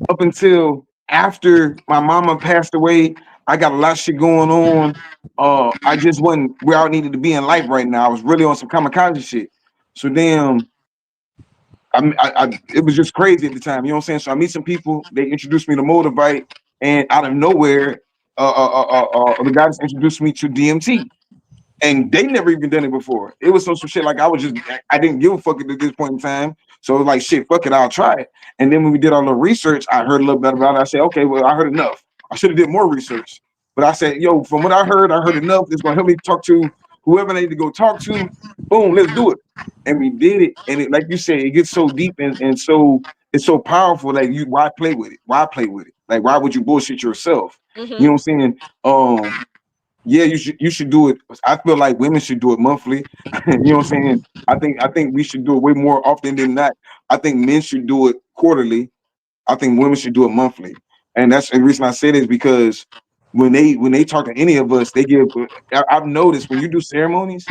Up until after my mama passed away, I got a lot of shit going on. I just wasn't where I needed to be in life right now. I was really on some kamikaze shit. So damn, it was just crazy at the time. You know what I'm saying? So I meet some people. They introduced me to Motivate, and out of nowhere, the guys introduced me to DMT. And they never even done it before. It was some shit like I didn't give a fuck at this point in time. So it was like, shit, fuck it, I'll try it. And then when we did our little research, I heard a little bit about it. I said, okay, well, I heard enough. I should have did more research. But I said, yo, from what I heard enough. It's gonna help me talk to whoever I need to go talk to. Boom, let's do it. And we did it. And it, like you said, it gets so deep and so it's so powerful. Like why play with it? Why play with it? Like why would you bullshit yourself? You know mm-hmm. what I'm saying? Yeah, you should do it. I feel like women should do it monthly. You know what I'm saying? I think we should do it way more often than that. I think men should do it quarterly. I think women should do it monthly. And that's the reason I say this because when they talk to any of us, they give. I've noticed when you do ceremonies,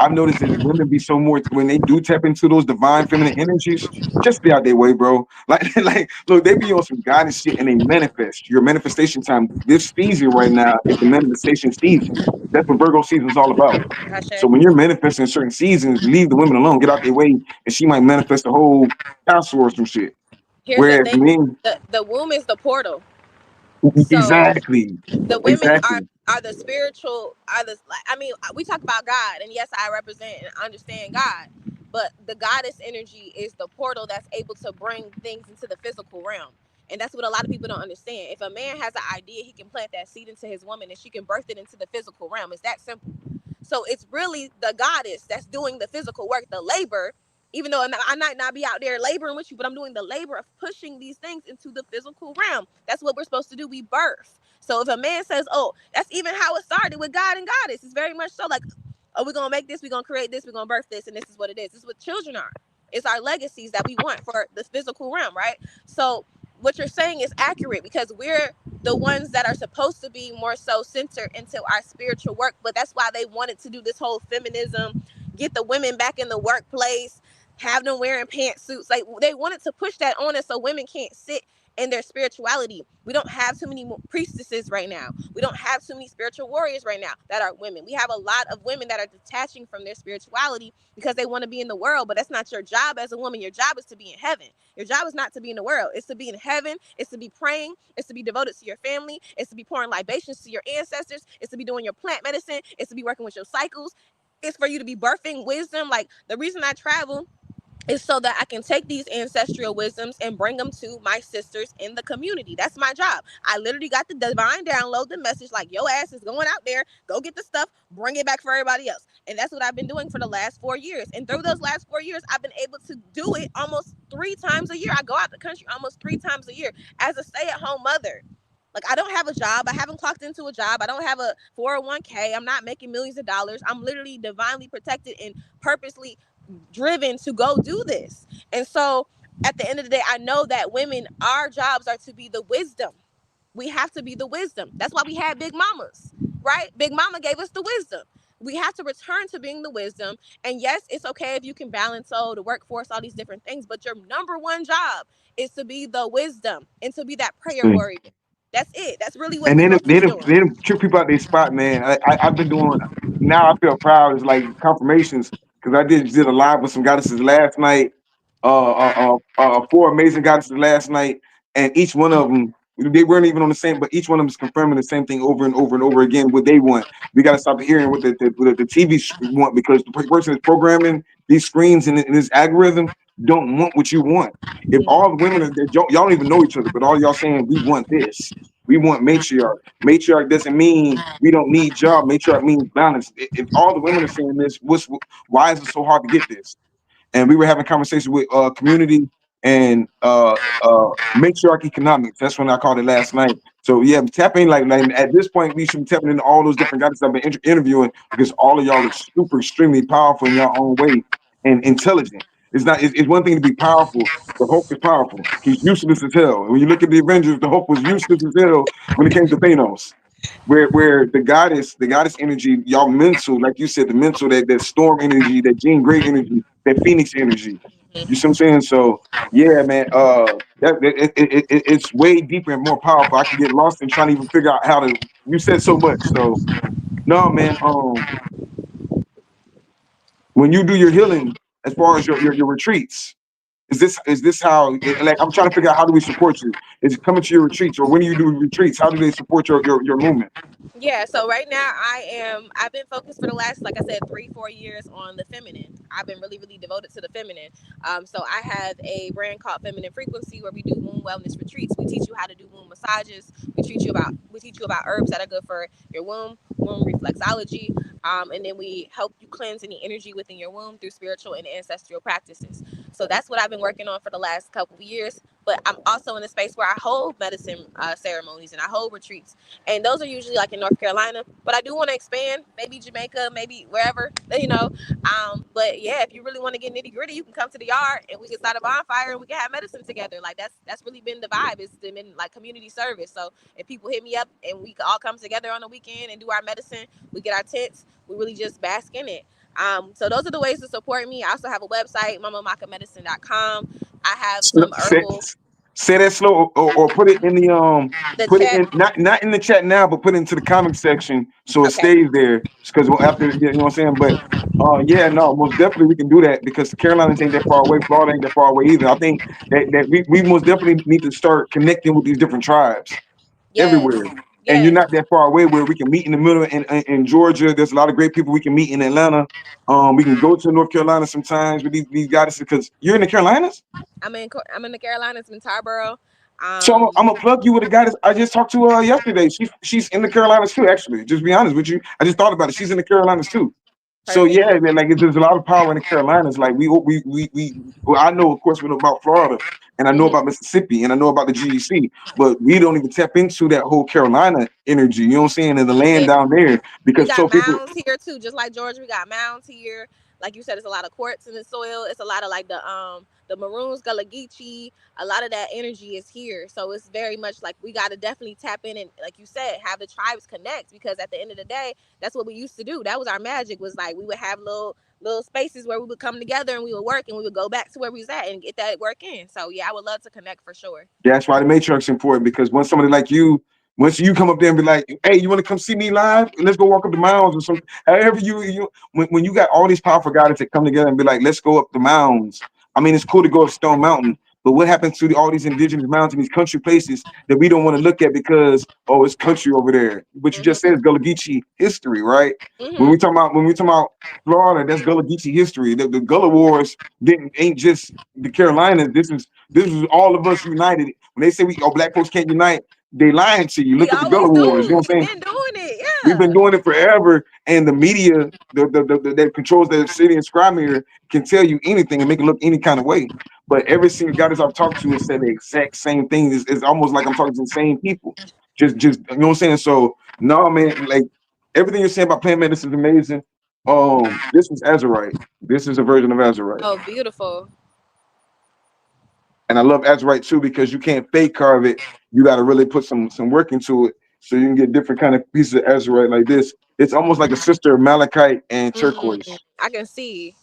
I've noticed that women be so more when they do tap into those divine feminine energies, just be out their way, bro. Like, look, they be on some guidance shit and they manifest. Your manifestation time, this season right now is the manifestation season. That's what Virgo season is all about. Gotcha. So when you're manifesting certain seasons, leave the women alone, get out their way, and she might manifest a whole castle or some shit. Here's the Whereas thing: men, the womb is the portal. So exactly, the women exactly. are the spiritual, are the like, I mean, we talk about God, and yes, I represent and understand God, but the goddess energy is the portal that's able to bring things into the physical realm. And that's what a lot of people don't understand. If a man has an idea, he can plant that seed into his woman and she can birth it into the physical realm. It's that simple. So it's really the goddess that's doing the physical work, the labor, Even though I might not be out there laboring with you, but I'm doing the labor of pushing these things into the physical realm. That's what we're supposed to do. We birth. So if a man says, oh, that's even how it started with God and Goddess, it's very much so like, oh, we're going to make this, we're going to create this, we're going to birth this, and this is what it is. This is what children are. It's our legacies that we want for the physical realm, right? So what you're saying is accurate because we're the ones that are supposed to be more so centered into our spiritual work. But that's why they wanted to do this whole feminism, get the women back in the workplace, have them wearing pantsuits. Like they wanted to push that on us so women can't sit in their spirituality. We don't have too many priestesses right now. We don't have too many spiritual warriors right now that are women. We have a lot of women that are detaching from their spirituality because they want to be in the world, but that's not your job as a woman. Your job is to be in heaven. Your job is not to be in the world. It's to be in heaven. It's to be praying. It's to be devoted to your family. It's to be pouring libations to your ancestors. It's to be doing your plant medicine. It's to be working with your cycles. It's for you to be birthing wisdom. Like the reason I travel is so that I can take these ancestral wisdoms and bring them to my sisters in the community. That's my job. I literally got the divine download, the message like, your ass is going out there, go get the stuff, bring it back for everybody else. And that's what I've been doing for the last 4 years. And through those last 4 years, I've been able to do it almost 3 times a year. I go out the country almost 3 times a year as a stay-at-home mother. Like I don't have a job. I haven't clocked into a job. I don't have a 401k. I'm not making millions of dollars. I'm literally divinely protected and purposely driven to go do this. And so at the end of the day, I know that women, our jobs are to be the wisdom. We have to be the wisdom. That's why we had big mamas, right? Big mama gave us the wisdom. We have to return to being the wisdom. And yes, it's okay if you can balance the workforce, all these different things, but your number one job is to be the wisdom and to be that prayer warrior. That's it. That's really what And we're then supposed to be doing. they trick people out their spot, man. I've been doing now. I feel proud. It's like confirmations because I did a live with some goddesses last night. 4 amazing goddesses last night, and each one of them they weren't even on the same, but each one of them is confirming the same thing over and over and over again. What they want. We got to stop hearing what the TV want because the person that's programming these screens and this algorithm don't want what you want. If all the women y'all don't even know each other, but all y'all saying we want this. We want matriarch. Matriarch doesn't mean we don't need job. Matriarch means balance. If all the women are saying this, why is it so hard to get this? And we were having conversation with community and matriarch economics. That's when I called it last night. So yeah, tapping like at this point we should be tapping into all those different guys I've been interviewing because all of y'all are super extremely powerful in your own way and intelligent. It's one thing to be powerful. The Hulk is powerful. He's useless as hell. When you look at the Avengers, the Hulk was useless as hell when it came to Thanos. Where the goddess energy, y'all mental, like you said, the mental, that storm energy, that Jean Grey energy, that Phoenix energy. You see what I'm saying? So yeah, man, it's way deeper and more powerful. I can get lost in trying to even figure out how to. You said so much, so no, man. When you do your healing, as far as your retreats, is this how? Like, I'm trying to figure out how do we support you? Is it coming to your retreats, or when do you do retreats? How do they support your movement? Yeah, so right now I've been focused for the last, like I said, 3-4 years on the feminine. I've been really, really devoted to the feminine. So I have a brand called Feminine Frequency where we do womb wellness retreats. We teach you how to do womb massages. We teach you about herbs that are good for your womb reflexology, and then we help you cleanse any energy within your womb through spiritual and ancestral practices. So that's what I've been working on for the last couple of years. But I'm also in a space where I hold medicine ceremonies and I hold retreats, and those are usually like in North Carolina. But I do want to expand, maybe Jamaica, maybe wherever, you know. But yeah, if you really want to get nitty gritty, you can come to the yard and we can start a bonfire and we can have medicine together. Like that's really been the vibe. It's been like community service. So if people hit me up and we can all come together on the weekend and do our medicine, we get our tents, we really just bask in it. So those are the ways to support me. I also have a website, mamamacamedicine.com. I have some Say, herbal, say that slow, or put it in the the put it chat. in not in the chat now, but put it into the comment section so it Okay. stays there. Because after you know what I'm saying. But yeah, no, most definitely we can do that because the Carolinas ain't that far away. Florida ain't that far away either. I think that we most definitely need to start connecting with these different tribes Yes. everywhere. And you're Yes. not that far away where we can meet in the middle in Georgia. There's a lot of great people we can meet in Atlanta. We can go to North Carolina sometimes with these guys because you're in the Carolinas. I'm in the Carolinas, in Tarboro. So Um, I'm gonna plug you with a guy that I just talked to yesterday. She's in the Carolinas too. Actually, just be honest with you, I just thought about it. She's in the Carolinas too. So Perfect. yeah, man, like there's a lot of power in the Carolinas. Like we well, I know, of course, we know about Florida, and I know Hmm. about Mississippi, and I know about the GEC, but we don't even tap into that whole Carolina energy. You know what I'm saying? And the land down there, We because got so people, mounds here too, just like Georgia. We got mounds here. Like you said, it's a lot of quartz in the soil. It's a lot of like the maroons, Gullah Geechee. A lot of that energy is here. So it's very much like we got to definitely tap in and, like you said, have the tribes connect, because at the end of the day, that's what we used to do. That was our magic. Was like we would have little spaces where we would come together and we would work and we would go back to where we was at and get that work in. So yeah, I would love to connect for sure. that's why the matrix is important. Because once somebody like you, once you come up there and be like, "Hey, you want to come see me live? Let's go walk up the mounds or something." However, when you got all these powerful guys that come together and be like, "Let's go up the mounds." I mean, it's cool to go up Stone Mountain, but what happens to all these indigenous mountains, these country places that we don't want to look at because it's country over there? But you just said Mhm. it's Gullah Geechee history, right? Mhm. When we talk about Florida, that's Gullah Geechee history. The Gullah Wars didn't ain't just the Carolinas. This is all of us united. When they say black folks can't unite, they lying to you. We Look at the Gullah always Wars. You know do. what We've I'm saying? been doing it. We've been Yeah. doing it forever, and the media that controls the city and scribe here can tell you anything and make it look any kind of way. But every single guy that I've talked to has said the exact same thing. It's almost like I'm talking to the same people. Just you know what I'm saying? So no, man, like everything you're saying about plant medicine is amazing. This is Azurite. This is a version of Azurite. Oh, beautiful. And I love Azurite too because you can't fake carve it. You got to really put some work into it so you can get different kind of pieces of Azurite like this. It's almost like a sister of malachite and Mm, turquoise. I can see.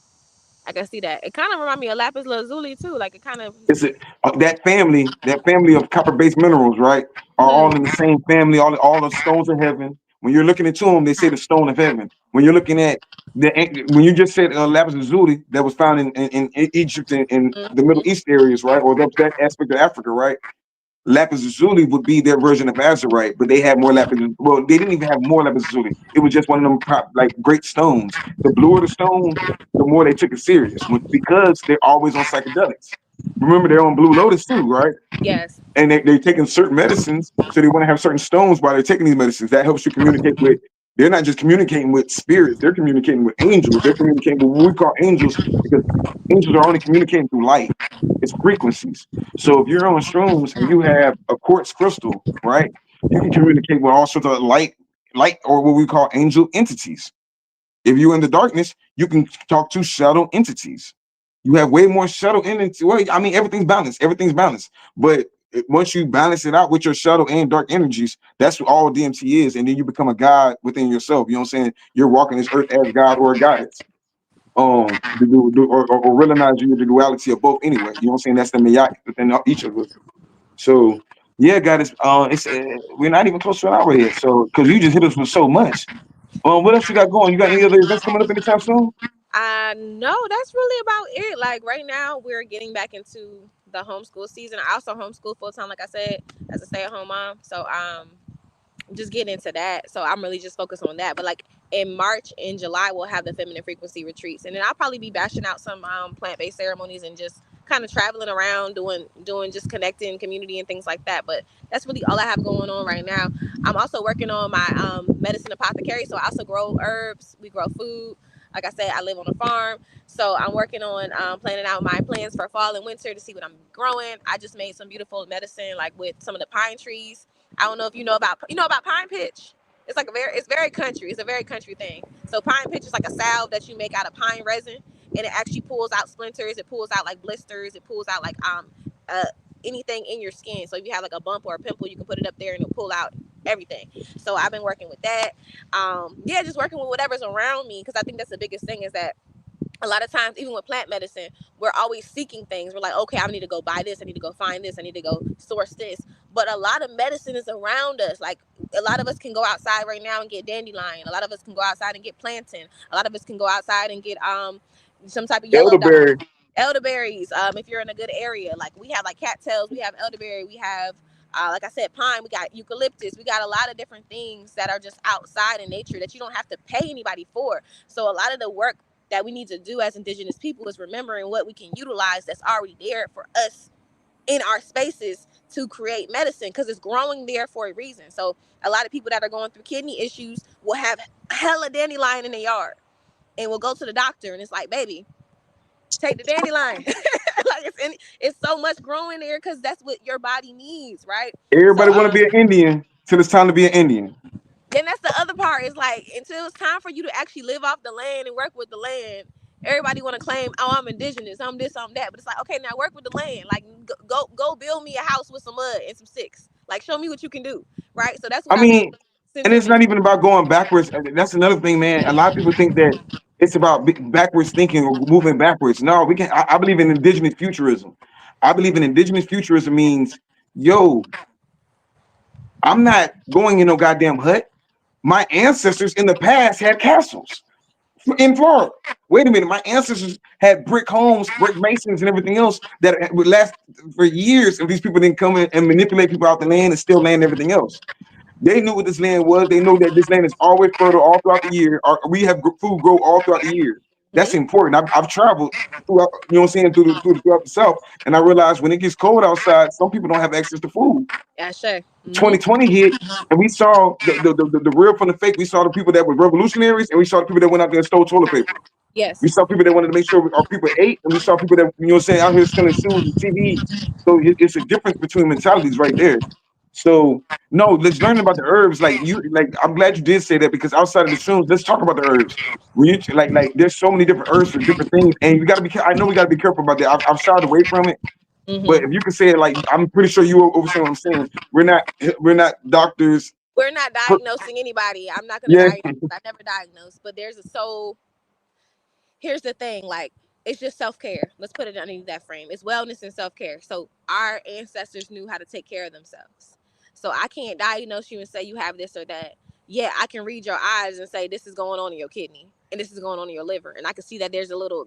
I can see that. It kind of remind me of lapis lazuli too. Like it kind of. It's that family of copper based minerals, right? Are all in the Mhm. same family. All the stones of heaven. When you're looking into them, they say the stone of heaven. When you're looking at when you just said lapis lazuli that was found in Egypt and in the Middle Mhm. East areas, right, or that aspect of Africa, right? Lapis lazuli would be their version of azurite, but they had more lapis. Well, they didn't even have more lapis lazuli. It was just one of them like great stones. The bluer the stone, the more they took it serious because they're always on psychedelics. Remember, they're on Blue Lotus too, right? Yes. And they're taking certain medicines, so they want to have certain stones while they're taking these medicines. That helps you communicate with. They're not just communicating with spirits; they're communicating with angels. They're communicating with what we call angels because angels are only communicating through light. It's frequencies. So if you're on shrooms and you have a quartz crystal, right, you can communicate with all sorts of light or what we call angel entities. If you're in the darkness, you can talk to shadow entities. You have way more shadow entities. Well, I mean, everything's balanced. Everything's balanced. But once you balance it out with your shadow and dark energies, that's what all DMT is. And then you become a god within yourself. You know what I'm saying? You're walking this earth as God or a goddess. Or realize you the duality of both anyway. You know what I'm saying? That's the mayat within each of us. So yeah, goddess. It's we're not even close to an hour yet. So because you just hit us with so much. What else you got going? You got any other events coming up anytime soon? No, that's really about it. Like right now, we're getting back into the homeschool season. I also homeschool full time, like I said, as a stay at home mom. So just getting into that. So I'm really just focused on that. But like in March and July, we'll have the feminine frequency retreats, and then I'll probably be bashing out some plant based ceremonies and just kind of traveling around doing just connecting community and things like that. But that's really all I have going on right now. I'm also working on my medicine apothecary. So I also grow herbs. We grow food. Like I said, I live on a farm, so I'm working on planning out my plans for fall and winter to see what I'm growing. I just made some beautiful medicine, like with some of the pine trees. I don't know if you know about pine pitch. It's very country. It's a very country thing. So pine pitch is like a salve that you make out of pine resin, and it actually pulls out splinters. It pulls out like blisters. It pulls out like uh anything in your skin. So if you have like a bump or a pimple, you can put it up there and it'll pull out everything. So I've been working with that. Yeah, just working with whatever's around me, because I think that's the biggest thing is that a lot of times, even with plant medicine, we're always seeking things. We're like, okay, I need to go buy this. I need to go find this. I need to go source this. But a lot of medicine is around us. Like a lot of us can go outside right now and get dandelion. A lot of us can go outside and get plantain. A lot of us can go outside and get some type of yellow dye. Elderberry. Elderberries. If you're in a good area, like we have like cattails, we have elderberry, we have like I said, pine, we got eucalyptus, we got a lot of different things that are just outside in nature that you don't have to pay anybody for. So a lot of the work that we need to do as indigenous people is remembering what we can utilize that's already there for us in our spaces to create medicine, because it's growing there for a reason. So a lot of people that are going through kidney issues will have hella dandelion in their yard. and we'll go to the doctor, and it's like, baby, take the dandelion. Like it's so much growing there because that's what your body needs, right? So Everybody want to be an Indian till it's time to be an Indian. then that's the other part is like until it's time for you to actually live off the land and work with the land, everybody want to claim, oh, I'm indigenous, I'm this, I'm that, but it's like, okay, now work with the land. Like go build me a house with some mud and some sticks. Like show me what you can do, right? So that's I what I've been mean, since and the it's not beginning. even about going backwards. That's another thing, man. A lot of people think that it's about backwards thinking or moving backwards. No, we can. I believe in indigenous futurism. I believe in indigenous futurism means, yo, I'm not going in no goddamn hut. My ancestors in the past had castles in Florida. Wait a minute, my ancestors had brick homes, brick masons, and everything else that would last for years. If these people didn't come in and manipulate people out the land and steal land and everything else. They knew what this land was. They know that this land is always fertile all throughout the year. Or we have food grow all throughout the year. That's Mm-hmm. important. I've traveled throughout, you know what I'm saying, throughout the South, and I realized when it gets cold outside, some people don't have access to food. Yeah, sure. Mm-hmm. 2020 hit, and we saw the real from the fake. We saw the people that were revolutionaries, and we saw the people that went out there and stole toilet paper. We Yes. saw people that wanted to make sure our people ate, and we saw people that, you know what I'm saying, out here selling shoes and TV. So it's a difference between mentalities right there. So no, let's learn about the herbs. Like I'm glad you did say that because outside of the shrooms, let's talk about the herbs. When you like there's so many different herbs for different things, and you got to be. I know we got to be careful about that. I've shied away from it, but Mm-hmm. if you can say it, like I'm pretty sure you overstand what I'm saying. We're not doctors. We're not diagnosing anybody. I'm not gonna Yeah, diagnose. I never diagnosed, but there's a soul. Here's the thing, like it's just self-care. Let's put it underneath that frame. It's wellness and self-care. So our ancestors knew how to take care of themselves. So I can't diagnose you and say you have this or that. Yeah, I can read your eyes and say this is going on in your kidney and this is going on in your liver, and I can see that there's a little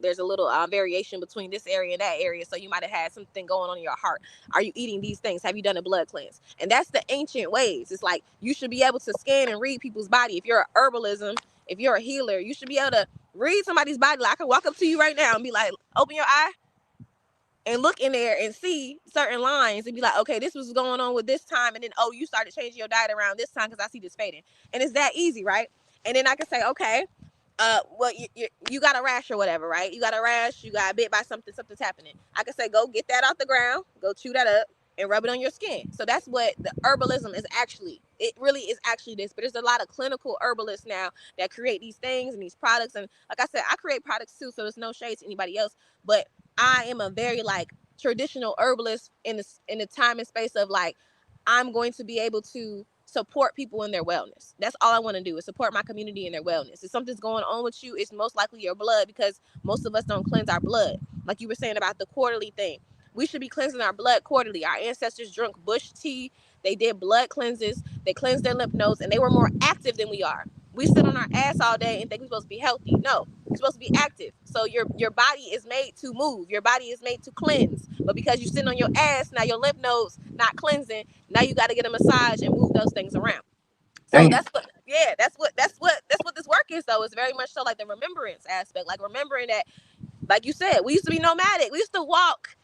variation between this area and that area. So you might have had something going on in your heart. Are you eating these things? Have you done a blood cleanse? And that's the ancient ways. It's like you should be able to scan and read people's body. If you're a herbalism, if you're a healer, you should be able to read somebody's body. Like I can walk up to you right now and be like, open your eye and look in there and see certain lines and be like, okay, this was going on with this time. And then, oh, you started changing your diet around this time because I see this fading. And it's that easy, right? And then I can say, okay, well, you got a rash or whatever, right? You got a rash, you got bit by something, something's happening. I can say, go get that off the ground, go chew that up and rub it on your skin. So that's what the herbalism is actually. It really is actually this. But there's a lot of clinical herbalists now that create these things and these products. And like I said, I create products too, so there's no shade to anybody else. But I am a very like traditional herbalist in the time and space of like I'm going to be able to support people in their wellness. That's all I want to do is support my community in their wellness. If something's going on with you, it's most likely your blood because most of us don't cleanse our blood. Like you were saying about the quarterly thing. We should be cleansing our blood quarterly. Our ancestors drank bush tea. They did blood cleanses. They cleansed their lymph nodes and they were more active than we are. We sit on our ass all day and think we're supposed to be healthy. No, you're supposed to be active. So your body is made to move. Your body is made to cleanse. But because you're sitting on your ass, now your lymph nodes not cleansing. Now you got to get a massage and move those things around. So damn. that's what, yeah, that's what this work is though. It's very much so like the remembrance aspect, like remembering that, like you said, we used to be nomadic. We used to walk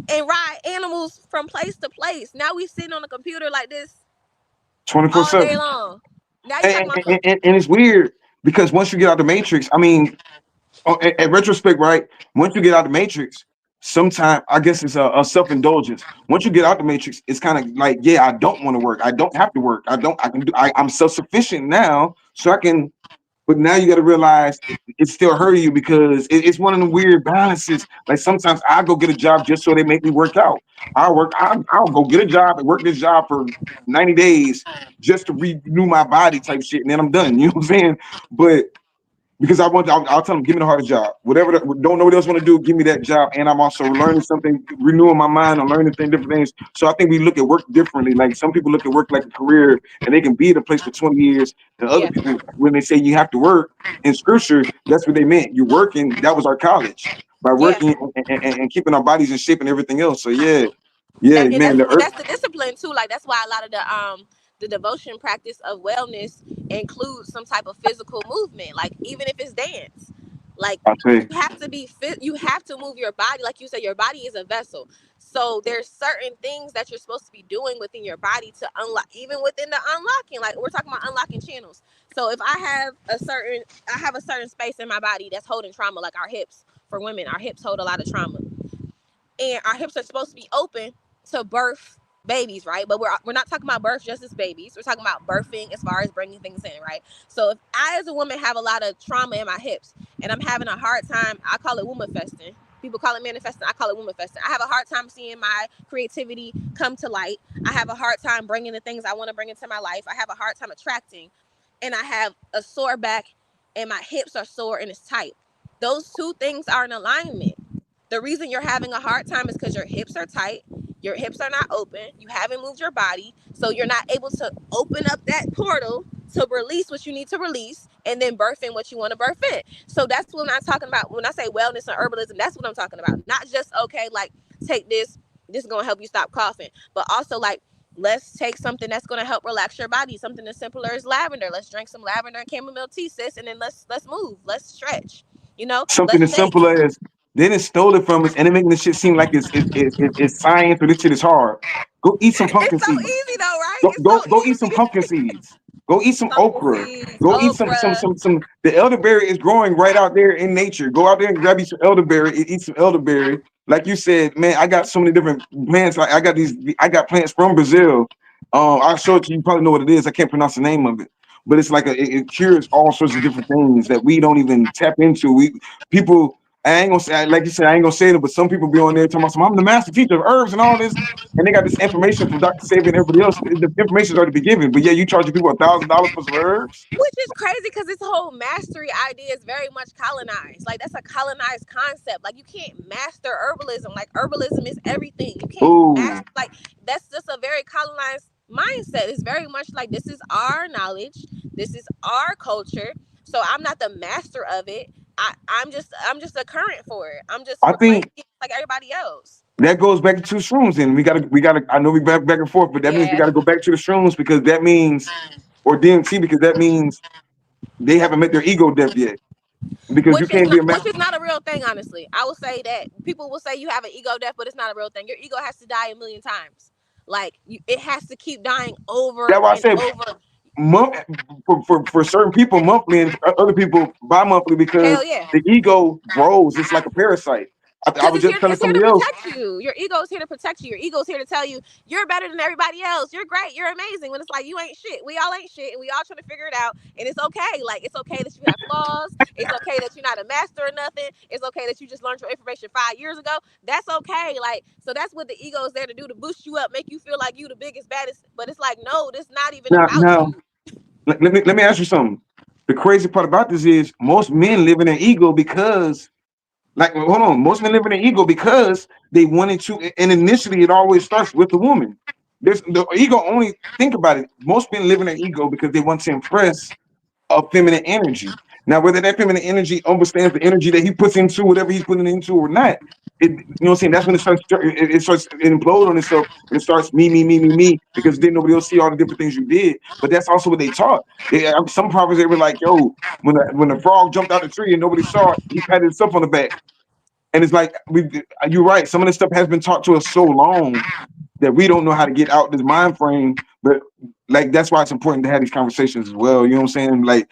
and ride animals from place to place. Now we sitting on a computer like this all day 24/7. long. Now you talking And, about and, some, and, and it's weird because once you get out the matrix, I mean, in retrospect, right? Once you get out the matrix, sometimes I guess it's a self-indulgence. Once you get out the matrix, it's kind of like, yeah, I don't want to work. I don't have to work. I can do, I'm self-sufficient now, so I can. But now you got to realize it's still hurting you because it's one of the weird balances. Like sometimes I go get a job just so they make me work out. I'll go get a job and work this job for 90 days just to renew my body type shit, and then I'm done. You know what I'm saying? But because I'll tell them, give me the hardest job. Whatever, don't know what else want to do, give me that job. And I'm also learning something, renewing my mind, I'm learning different things. So I think we look at work differently. Like some people look at work like a career and they can be in a place for 20 years. And other yeah, people, when they say you have to work in scripture, that's what they meant. You're working. That was our college by yeah. working and keeping our bodies in shape and everything else. So yeah, yeah, That, and man. that's The and earth, that's the discipline too. Like that's why a lot of the devotion practice of wellness includes some type of physical movement, like even if it's dance. Like I tell you you, have to be fit. You have to move your body. Like you said, your body is a vessel. So there's certain things that you're supposed to be doing within your body to unlock, even within the unlocking. Like we're talking about unlocking channels. So if I have a certain space in my body that's holding trauma, like our hips for women, our hips hold a lot of trauma, and our hips are supposed to be open to birth babies, right? But we're not talking about birth just as babies. We're talking about birthing as far as bringing things in, right? So if I as a woman have a lot of trauma in my hips and I'm having a hard time, I call it womanifesting. People call it manifesting. I call it womanifesting. I have a hard time seeing my creativity come to light. I have a hard time bringing the things I want to bring into my life. I have a hard time attracting, and I have a sore back, and my hips are sore and it's tight. Those two things are in alignment. The reason you're having a hard time is because your hips are tight, your hips are not open, you haven't moved your body, so you're not able to open up that portal to release what you need to release and then birth in what you want to birth in. So that's what I'm talking about. When I say wellness and herbalism, that's what I'm talking about. Not just, okay, like take this is going to help you stop coughing, but also like, let's take something that's going to help relax your body, something as simpler as lavender. Let's drink some lavender and chamomile tea, sis, and then let's move, let's stretch, something let's as think. simple as they didn't stole it from us, and they're making this shit seem like it's science or this shit is hard. Go eat some pumpkin It's so seeds. easy though, right? Go, It's go, so go eat some easy. pumpkin seeds. Go eat some Pumpkin okra. seeds, Go eat okra. some. The elderberry is growing right out there in nature. Go out there and grab you some elderberry and eat some elderberry. Like you said, man, I got so many different plants. Like I got plants from Brazil. I'll show it to you. You probably know what it is. I can't pronounce the name of it, but it's like it cures all sorts of different things that we don't even tap into. People. I ain't gonna say, like you said, I ain't gonna say it, but some people be on there talking about, I'm the master teacher of herbs and all this, and they got this information from Dr. Sabi and everybody else. The information's already been given, but yeah, you charging people $1,000 for some herbs. Which is crazy because this whole mastery idea is very much colonized. Like that's a colonized concept. Like you can't master herbalism. Like herbalism is everything. You can't Ooh, master. Like that's just a very colonized mindset. It's very much like this is our knowledge. This is our culture. So I'm not the master of it. I'm just a current for it. I'm just I think replacing like everybody else. that goes back to shrooms. And we gotta. I know we back and forth, but that means we Yeah. gotta go back to the shrooms because that means, or DMT because that means they haven't met their ego depth yet. Because you can't be a man. Which is not a real thing, honestly. I will say that people will say you have an ego death, but it's not a real thing. Your ego has to die a million times. Like it has to keep dying over That's why I and said over. month for certain people monthly and for other people bi-monthly because Hell yeah. the ego grows. It's like a parasite. I Because was just telling it's here to somebody else. protect you. Your ego is here to protect you. Your ego is here to tell you you're better than everybody else. You're great. You're amazing. When it's like you ain't shit. We all ain't shit, and we all trying to figure it out. And it's okay. Like it's okay that you have flaws. It's okay that you're not a master or nothing. It's okay that you just learned your information 5 years ago. That's okay. Like so that's what the ego is there to do, to boost you up, make you feel like you the biggest, baddest. But it's like no, this not even about Now you. let me ask you something. The crazy part about this is most men live in their ego because, like, hold on, most men live in their ego because they wanted to, and initially it always starts with the woman. There's the ego only, think about it. Most men live in their ego because they want to impress of feminine energy. Now, whether that feminine energy understands the energy that he puts into whatever he's putting into or not, you know what I'm saying? That's when it starts it implode on itself and it starts me, because then nobody else see all the different things you did. But that's also what they taught. Some prophets, they were like, yo, when the frog jumped out the tree and nobody saw it, he patted himself on the back. And it's like, you're right. Some of this stuff has been taught to us so long that we don't know how to get out this mind frame. But like that's why it's important to have these conversations as well. You know what I'm saying? Like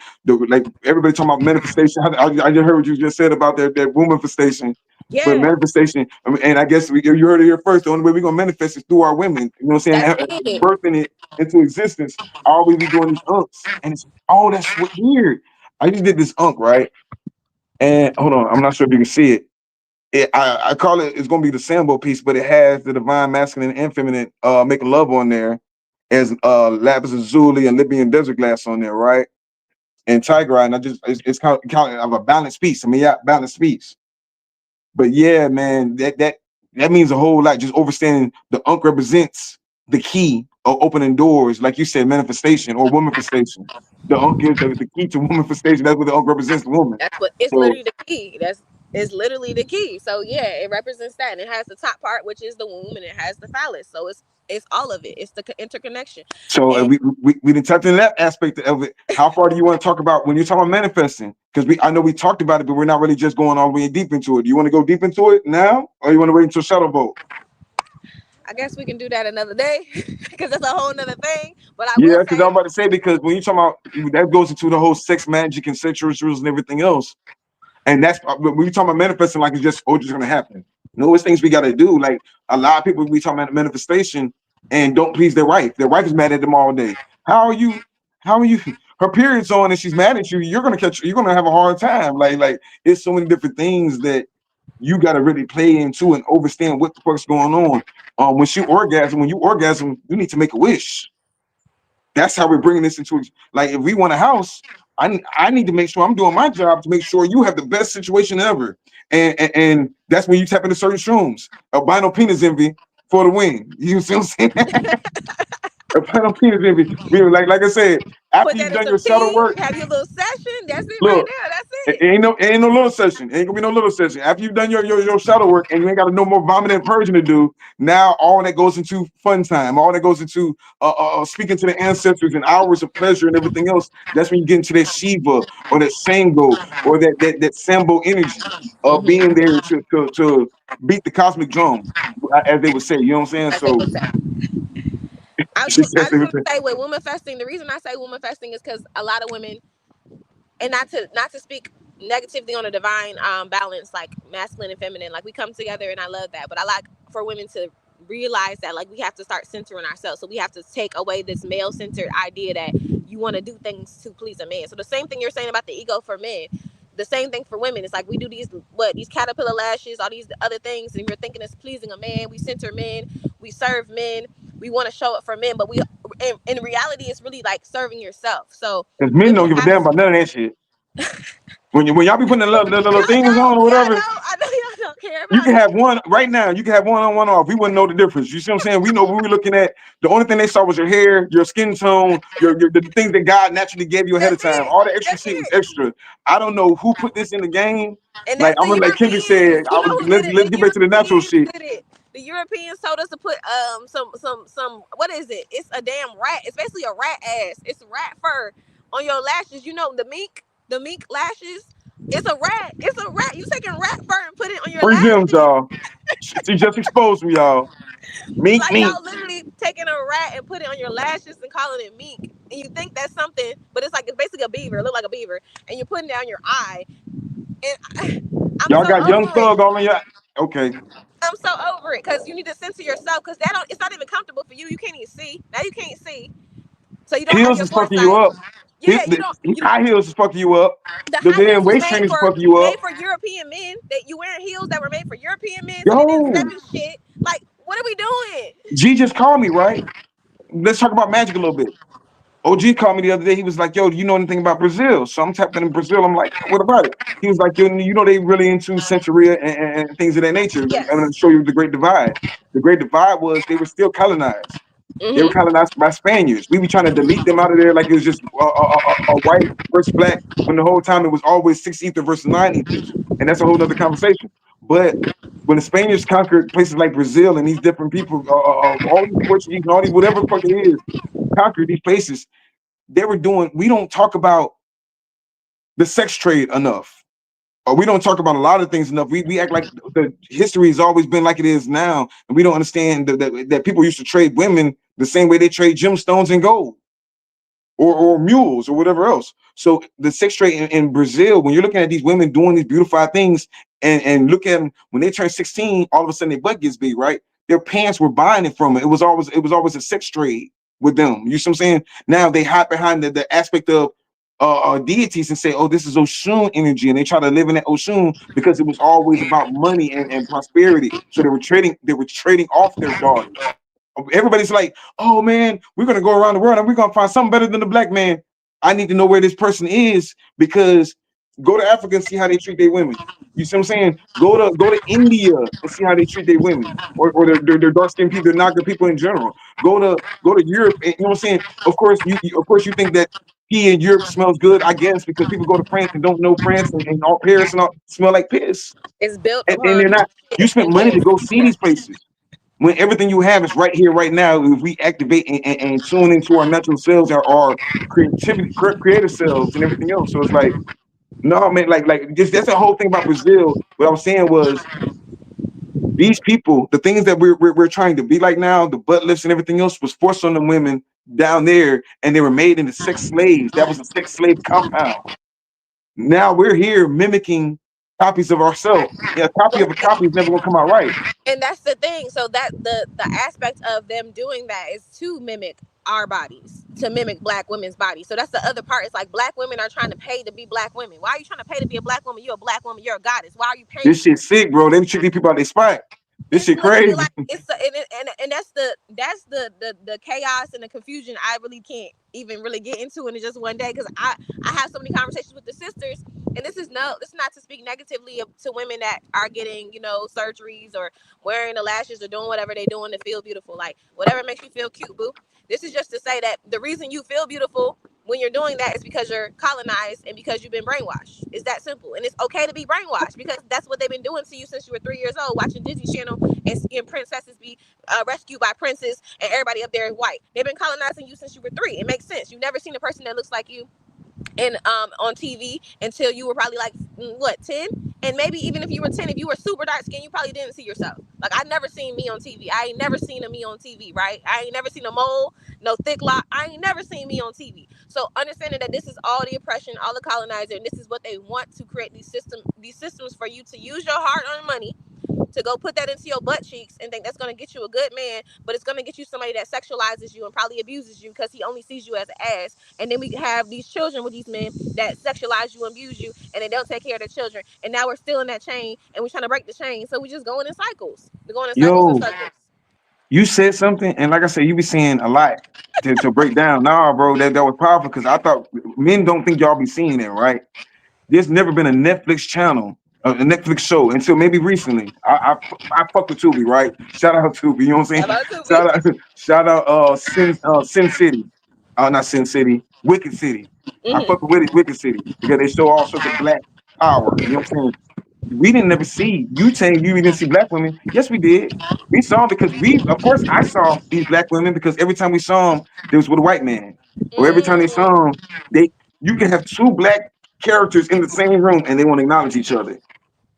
everybody talking about manifestation. I just heard what you just said about that woman manifestation. But Yeah, manifestation, I mean, and I guess you heard it here first. The only way we're gonna manifest is through our women. You know what I'm saying? that's it. Birthing it into existence. All we be doing these unks, and it's that's what weird. I just did this unk right, and hold on, I'm not sure if you can see it. I call it, it's gonna be the Sambo piece, but it has the divine masculine and feminine making love on there as lapis lazuli and Libyan desert glass on there, right? And tiger eye, and it's kind of a balanced piece. I mean, yeah, balanced piece. But yeah, man, that means a whole lot. Just understanding the unk represents the key of opening doors, like you said, manifestation or womanifestation. The unk is the key to womanifestation. That's what the unk represents, the woman. That's what it's So literally the key. That's is literally the key. So yeah, it represents that, and it has the top part, which is the womb, and it has the phallus. So it's all of it. It's the interconnection. So And we didn't touch on that aspect of it. How far do you want to talk about when you're talking about manifesting? Because I know we talked about it, but we're not really just going all the way deep into it. Do you want to go deep into it now, or you want to wait until shadow vote? I guess we can do that another day because that's a whole nother thing. But I Yeah, will because I'm say, about to say, because when you talk about that goes into the whole sex magic and sexual rituals and everything else. And that's when we talk about manifesting, like it's just just gonna happen. No, it's things we gotta do. Like a lot of people we talk about manifestation and don't please their wife. Their wife is mad at them all day. How are you? How are you? Her period's on and she's mad at you. You're gonna catch. You're gonna have a hard time. Like it's so many different things that you gotta really play into and understand what the fuck's going on. When you orgasm, you need to make a wish. That's how we're bringing this into, like, if we want a house, I need to make sure I'm doing my job to make sure you have the best situation ever. And that's when you tap into certain shrooms. Albino penis envy for the win. You see what I'm saying? Albino penis envy. Like I said, put after that you've in done some your shadow tea, work, have your little session. That's it right look, there. That's it it. ain't no little session. Ain't gonna be no little session. After you've done your shadow work and you ain't got no more vomiting and purging to do, now all that goes into fun time. All that goes into speaking to the ancestors and hours of pleasure and everything else. That's when you get into that Shiva or that Shango or that Sambo energy of being Mm-hmm. there to beat the cosmic drum, as they would say. You know what I'm saying? As they So would say. she says I just want to everything. say with woman festing, the reason I say woman festing is because a lot of women, and not to speak negatively on a divine balance, like masculine and feminine, like we come together and I love that, but I like for women to realize that like we have to start centering ourselves, so we have to take away this male centered idea that you want to do things to please a man. So the same thing you're saying about the ego for men, the same thing for women. It's like we do these caterpillar lashes, all these other things, and we're thinking it's pleasing a man. We center men, we serve men, we want to show up for men, but in reality it's really like serving yourself. So Because men women don't give a have damn about none of that shit. When y'all be putting the little y'all things on don't. or Yeah, I whatever, know. I know y'all don't care you about can it. have one right now. You can have one on, one off. We wouldn't know the difference. You see what I'm saying? We know when we were looking at, the only thing they saw was your hair, your skin tone, the things that God naturally gave you ahead That's of time. it. All the extra That's shit was it. extra. I don't know who put this in the game. And Like that's I'm the gonna, like Kendrick said, Europeans. You know who did it? let's The get back to the natural Europeans shit. did it. The Europeans told us to put some what is it? It's a damn rat. It's basically a rat ass. It's rat fur on your lashes. You know the mink lashes. It's a rat. It's a rat. You taking rat fur and put it on your Free gems, lashes. y'all. She just exposed me, y'all. Mink, Like mink. y'all literally taking a rat and putting it on your lashes and calling it mink. And you think that's something, but it's like it's basically a beaver. It look like a beaver. And you're putting down your eye. And I'm Y'all so got Young over it. Thug all in your. Okay. I'm so over it because you need to censor yourself because that don't. It's not even comfortable for you. You can't even see. Now you can't see, so you don't have Heels your is fucking you foresight. up. Yeah, you don't. You High heels is fucking you up. the The high damn heels was waist trainers is fucking you up. made for European men. That you wearing heels that were made for European men, so they didn't step Yo, in shit. Like, what are we doing? G just called me, right? Let's talk about magic a little bit. OG called me the other day. He was like, "Yo, do you know anything about Brazil?" So I'm tapping in Brazil. I'm like, "What about it?" He was like, "Yo, you know they really into Santeria and things of that nature." I'm Yes. gonna show you the Great Divide. The Great Divide was they were still colonized. They were Mm-hmm. colonized by Spaniards. We were trying to delete them out of there like it was just a white versus black, when the whole time it was always six ether versus nine ethers, and that's a whole other conversation. But when the Spaniards conquered places like Brazil and these different people, all these Portuguese and all these whatever the fuck it is, conquered these places. They were doing. We don't talk about the sex trade enough. Or we don't talk about a lot of things enough. We act like the history has always been like it is now, and we don't understand that people used to trade women the same way they trade gemstones and gold, or mules or whatever else. So the sex trade in Brazil, when you're looking at these women doing these beautified things, and look at them when they turn 16, all of a sudden their butt gets big, right? Their parents were buying it from them. It was always a sex trade with them. You see what I'm saying? Now they hide behind the aspect of deities and say, oh, this is Oshun energy, and they try to live in that Oshun because it was always about money and prosperity. So they were trading off their daughters. Everybody's like, oh man, we're gonna go around the world and we're gonna find something better than the black man. I need to know where this person is, because go to Africa and see how they treat their women. You see what I'm saying? Go to India and see how they treat their women, or their dark skinned people, their Naga people in general. Go to Europe, and you know what I'm saying? Of course you think that pee in Europe smells good, I guess, because people go to France and don't know France, and all Paris and all smell like piss. It's built And they're upon not. You spent and money to piss. go see Yeah. these places when everything you have is right here, right now. If we activate and tune into our natural selves, our creativity, creative selves, and everything else. So it's like No, man, like just that's the whole thing about Brazil. What I was saying was these people, the things that we're trying to be like now, the butt lifts and everything else was forced on the women down there, and they were made into sex slaves. That was a sex slave compound. Now we're here mimicking copies of ourselves. Yeah, a copy of a copy is never gonna come out right. And that's the thing. So that the aspect of them doing that is to mimic our bodies, to mimic black women's bodies. So that's the other part. It's like black women are trying to pay to be black women. Why are you trying to pay to be a black woman? You're a black woman. You're a goddess. Why are you This paying? shit sick, bro. They trick these people out their spot. This It's shit literally crazy. like and that's the chaos and the confusion I really can't even really get into in just one day, because I have so many conversations with the sisters, and this is not to speak negatively to women that are getting, you know, surgeries or wearing the lashes or doing whatever they're doing to feel beautiful, like whatever makes you feel cute, boo. This is just to say that the reason you feel beautiful when you're doing that is because you're colonized and because you've been brainwashed. It's that simple. And it's okay to be brainwashed because that's what they've been doing to you since you were 3 years old, watching Disney Channel and seeing princesses be rescued by princes and everybody up there is white. They've been colonizing you since you were 3. It makes sense. You've never seen a person that looks like you and on TV until you were probably like what, 10? And maybe even if you were 10, if you were super dark skinned, you probably didn't see yourself. Like I never seen me on TV. I ain't never seen a me on TV, right? I ain't never seen a mole, no thick lock. I ain't never seen me on TV. So understanding that this is all the oppression, all the colonizer, and this is what they want to create these systems for you to use your hard-earned money to go put that into your butt cheeks and think that's going to get you a good man, but it's going to get you somebody that sexualizes you and probably abuses you because he only sees you as an ass. And then we have these children with these men that sexualize you, abuse you, and they don't take care of their children. And now we're still in that chain, and we're trying to break the chain. So we're just going in cycles. We're going in cycles and Yo, cycles. you said something, and like I said, you be saying a lot to break down. Nah, bro, that was powerful because I thought men don't think y'all be seeing it, right? There's never been a Netflix channel, a Netflix show until maybe recently. I fuck with Tubi, right? Shout out Tubi, you know what I'm saying? Hello to me. Shout out Sin City. Not Sin City, Wicked City. I fuck with Wicked City because they show all sorts of black power. You know what I'm saying? We didn't never see you saying you didn't see black women. Yes, we did. We saw them because of course, I saw these black women because every time we saw them, there was with a white man, or every time they saw Mm. them, you can have two black characters in the same room and they won't acknowledge each other.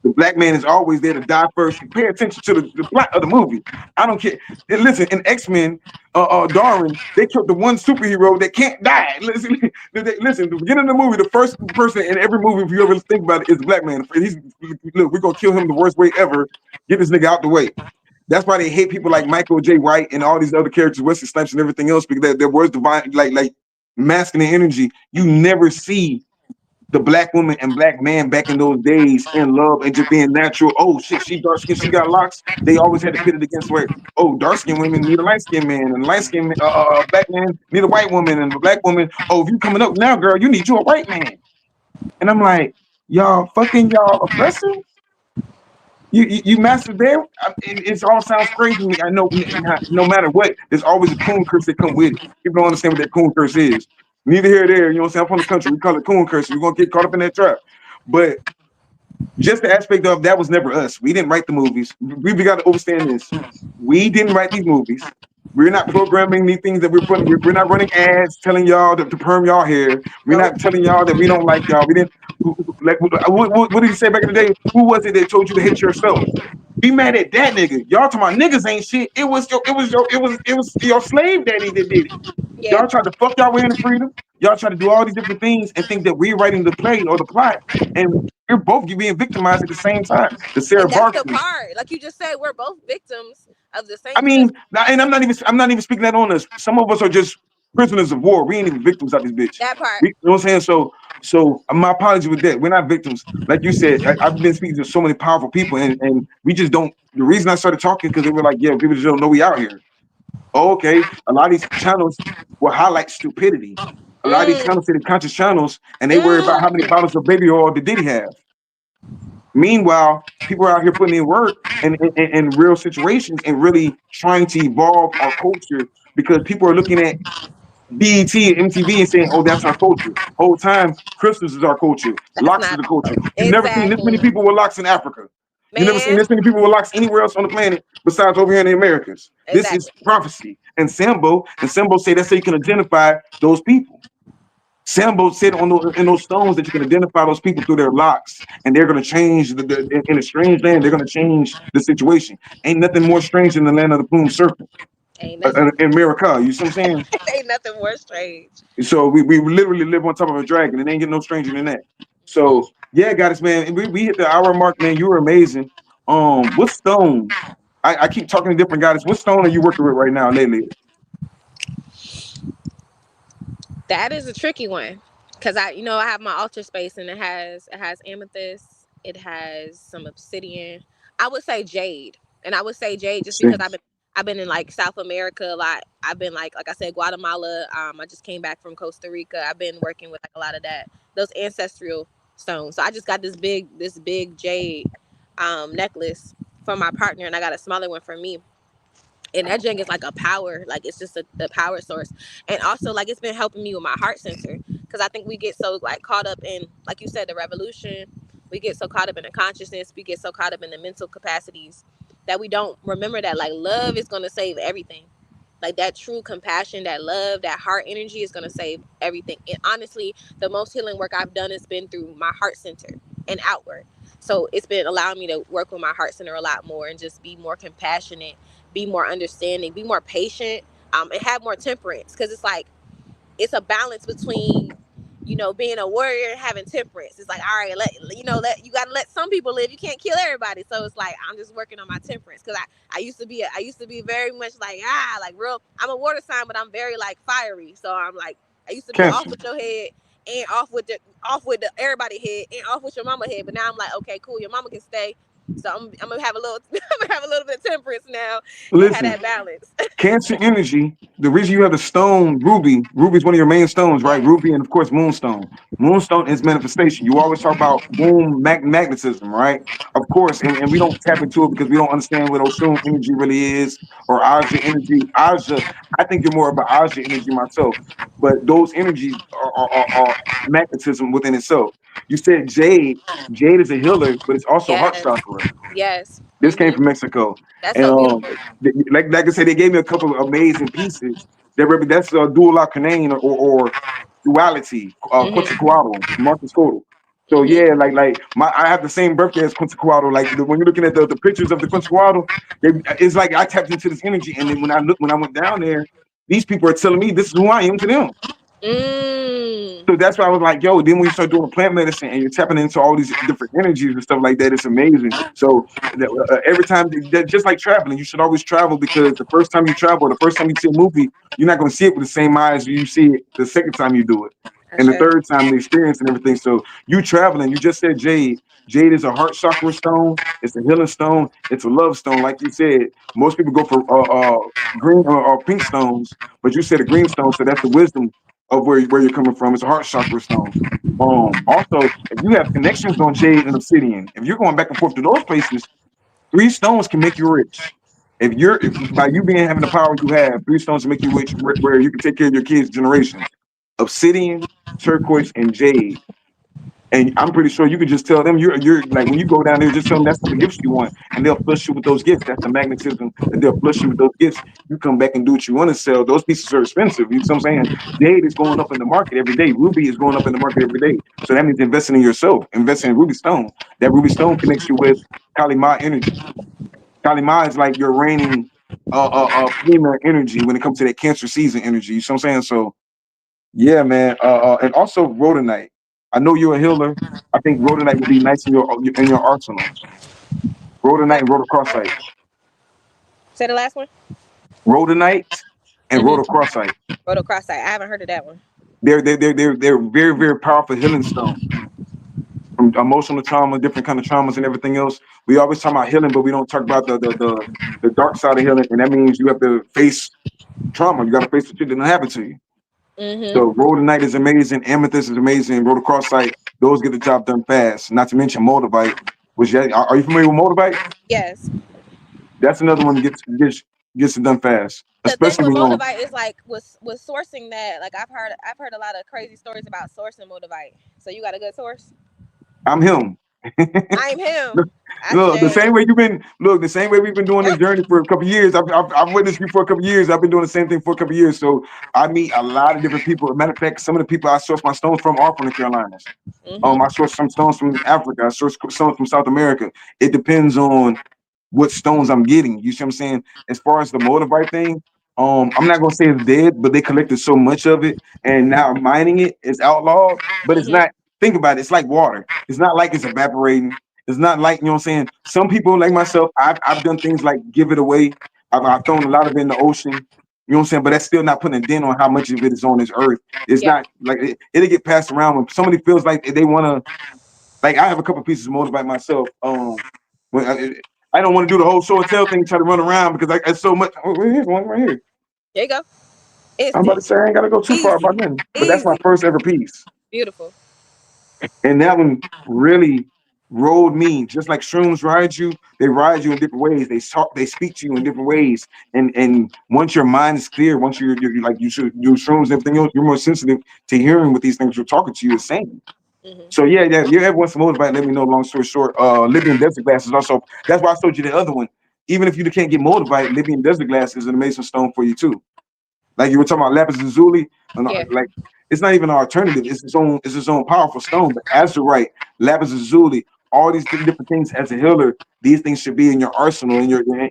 The black man is always there to die first. Pay attention to the plot of the movie. I don't care. And listen, in X-Men, Darwin, they killed the one superhero that can't die. Listen, the beginning of the movie, the first person in every movie, if you ever think about it, is the black man. Look, we're gonna kill him the worst way ever. Get this nigga out the way. That's why they hate people like Michael J. White and all these other characters, Wesley Snipes and everything else, because their words divine, like masculine energy. You never see the black woman and black man back in those days in love and just being natural. Oh shit, she dark skin, she got locks. They always had to pit it against where, oh, dark skinned women need a light skinned man, and light skinned black man need a white woman, and the black woman, oh, if you coming up now, girl, you need you a white man. And I'm like, y'all oppressive. You master there. It all sounds crazy to me. I know, no matter what, there's always a coon curse that come with it. People don't understand what that coon curse is. Neither here or there. You know what I'm saying? I'm from the country. We call it coon curse. We're gonna get caught up in that trap. But just the aspect of that was never us. We didn't write the movies. We got to understand this. We didn't write these movies. We're not programming these things that we're putting. We're not running ads telling y'all to perm y'all hair. We're Nope. not telling y'all that we don't like y'all. We didn't like. What did he say back in the day? Who was it that told you to hate yourself? Be mad at that nigga. Y'all talking about niggas ain't shit. It was your slave daddy that did it. Yeah. Y'all tried to fuck y'all way into freedom. Y'all try to do all these different things and think that we're writing the play or the plot, and we're both being victimized at the same time. The Sarah And that's the Barkley. part. Like you just said, we're both victims of the I same mean, system. and I'm not even speaking that on us. Some of us are just prisoners of war. We ain't even victims of this bitch. That part. You know what I'm saying? So my apology with that. We're not victims. Like you said, I've been speaking to so many powerful people, and we just don't. The reason I started talking because they were like, yeah, people just don't know we out here. Oh, okay. A lot of these channels will highlight stupidity. A lot of these Mm. channels say the conscious channels, and they worry about how many Mm. bottles of baby oil did he have. Meanwhile, people are out here putting in work and in real situations and really trying to evolve our culture because people are looking at BET and MTV and saying, "Oh, that's our culture." Whole time, crystals is our culture. That's Locks is not the culture. You've never seen this many exactly, people with locks in Africa. You've never seen man. this many people with locks anywhere else on the planet besides over here in the Americas. This is Exactly. prophecy. And Sambo say that's so you can identify those people. Sambo said on those in those stones that you can identify those people through their locks, and they're going to change in a strange land. They're going to change the situation. Ain't nothing more strange than the land of the plumed serpent Ain't nothing. in America. You see what I'm saying? Ain't nothing more strange. So we literally live on top of a dragon, and ain't get no stranger than that. So yeah, goddess man, we hit the hour mark, man. You were amazing. What stone? I keep talking to different goddess. What stone are you working with right now lately? That is a tricky one, because I have my altar space, and it has amethyst, it has some obsidian. I would say jade, and I would say jade just because I've been in like South America a lot. I've been like I said, Guatemala. I just came back from Costa Rica. I've been working with like a lot of those ancestral stones. So I just got this big jade necklace for my partner, and I got a smaller one for me. And that drink is like a power, like it's just a power source. And also like it's been helping me with my heart center, because I think we get so like caught up in, like you said, the revolution. We get so caught up in the consciousness, we get so caught up in the mental capacities, that we don't remember that like love is going to save everything. Like that true compassion, that love, that heart energy is going to save everything. And honestly, the most healing work I've done has been through my heart center and outward. So it's been allowing me to work with my heart center a lot more, and just be more compassionate, be more understanding, be more patient, and have more temperance. Because it's like it's a balance between being a warrior and having temperance. It's like, all right, let you gotta let some people live. You can't kill everybody. So it's like I'm just working on my temperance, because I used to be very much like like real. I'm a water sign, but I'm very like fiery. So I'm like I used to be off Cancer. with your head, and off with the everybody head, and off with your mama head. But now I'm like, okay, cool, your mama can stay. So I'm gonna have a little I'm gonna have a little bit of temperance now, and have Listen, that balance. Cancer energy, the reason you have the stone ruby is one of your main stones, right? Yes. Ruby and of course moonstone. Moonstone is manifestation. You always talk about moon magnetism, right? Of course, and we don't tap into it because we don't understand what Oshun energy really is, or Aja energy. Aja, I think you're more about Aja energy myself, but those energies are magnetism within itself. You said jade. Jade is a healer, but it's also heart Yes. chakra. Yes. This came from Mexico, That's and so beautiful. like I said, they gave me a couple of amazing pieces. That's dual canane or duality, Mhm. Quetzalcoatl, Marcus Codal. So yeah, Mhm. I have the same birthday as Quetzalcoatl. Like when you're looking at the pictures of the Quetzalcoatl, it's like I tapped into this energy, and then when I went down there, these people are telling me this is who I am to them. Mm. So that's why I was like, yo, then when you start doing plant medicine and you're tapping into all these different energies and stuff like that, it's amazing. So every time, just like traveling, you should always travel, because the first time you travel, the first time you see a movie, you're not going to see it with the same eyes you see it the second time you do it. And the Ashe. third time, the experience and everything. So you traveling, you just said jade. Jade is a heart chakra stone. It's a healing stone. It's a love stone. Like you said, most people go for green or pink stones, but you said a green stone. So that's the wisdom of where you're coming from. It's a heart chakra stone. Also, if you have connections on jade and obsidian, if you're going back and forth to those places, three stones can make you rich. By you being having the power you have, three stones can make you rich, where you can take care of your kids' generations. Obsidian, turquoise, and jade. And I'm pretty sure you could just tell them you're like when you go down there, just tell them that's what the gifts you want, and they'll flush you with those gifts. That's the magnetism that they'll flush you with those gifts. You come back and do what you want to sell. Those pieces are expensive. You know what I'm saying? Jade is going up in the market every day. Ruby is going up in the market every day. So that means investing in yourself, investing in ruby stone. That ruby stone connects you with Kali Ma energy. Kali Ma is like your reigning female energy when it comes to that Cancer season energy. You know what I'm saying? So yeah, man. And also rhodonite. I know you're a healer. I think rhodonite would be nice in your arsenal. Rhodonite Say, and rhodocrossite. say the last one. Rhodonite and Mm-hmm. rhodocrossite. Rhodocrossite. I haven't heard of that one. They're very very powerful healing stones from emotional trauma, different kind of traumas and everything else. We always talk about healing, but we don't talk about the dark side of healing, and that means you have to face trauma. You got to face the shit that didn't happen to you. So Mm-hmm. rhodonite is amazing, amethyst is amazing, rhodocrossite, those get the job done fast. Not to mention moldavite, which are you familiar with moldavite? Yes. That's another one that gets it done fast, The thing especially with when you're on. Moldavite is like with sourcing that. Like I've heard a lot of crazy stories about sourcing Moldavite. So you got a good source. I'm him. I'm him. I Look, the say. same way the same way we've been doing this journey for a couple of years. I've witnessed you for a couple of years. I've been doing the same thing for a couple of years. So I meet a lot of different people. As a matter of fact, some of the people I source my stones from are from the Carolinas. I Mhm. source some stones from Africa. I source stones from South America. It depends on what stones I'm getting. You see what I'm saying? As far as the moldavite thing, I'm not gonna say it's dead, but they collected so much of it, and now mining it is outlawed. But it's Mhm. not. Think about it. It's like water. It's not like it's evaporating. It's not like, you know what I'm saying. Some people like myself, I've done things like give it away. I've thrown a lot of it in the ocean. You know what I'm saying? But that's still not putting a dent on how much of it is on this earth. It's Yeah. not like it'll get passed around when somebody feels like they want to. Like I have a couple pieces of motorbike myself. When I don't want to do the whole show and tell thing, try to run around because it's so much. Oh, here's one right here. There you go. I'm about to Instant. say I ain't gotta go too far Easy. about nothing, but that's my Easy. first ever piece, Beautiful. and that one really rode me. Just like shrooms ride you, they ride you in different ways. They speak to you in different ways, and once your mind is clear, once you're like you should do shrooms and everything else, you're more sensitive to hearing what these things you're talking to you is saying. Mhm. So yeah, yeah. If you ever want some motorbike, let me know. Long story short, Libyan desert glasses also. That's why I showed you the other one. Even if you can't get motorbike, Libyan desert glass is an amazing stone for you too. Like you were talking about lapis lazuli, and Yeah. like it's not even an alternative. It's its own powerful stone. But azurite, lapis lazuli, all these different things as a healer, these things should be in your arsenal, in your voodoo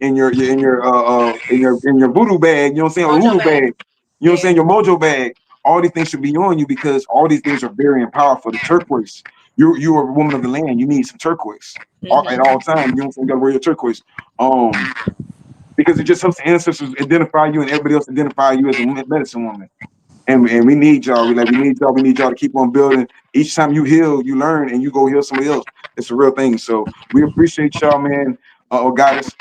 bag. You know what I'm saying? Or Mojo hoodoo bag. bag. You know what I'm Yeah. saying? Your mojo bag. All these things should be on you because all these things are very powerful. The turquoise. You are a woman of the land. You need some turquoise at Mhm. all times. You know what I'm saying? You gotta wear your turquoise. Um, because it just helps the ancestors identify you and everybody else identify you as a medicine woman. And we need y'all. We need y'all to keep on building. Each time you heal, you learn and you go heal somebody else. It's a real thing. So we appreciate y'all, man. Goddess.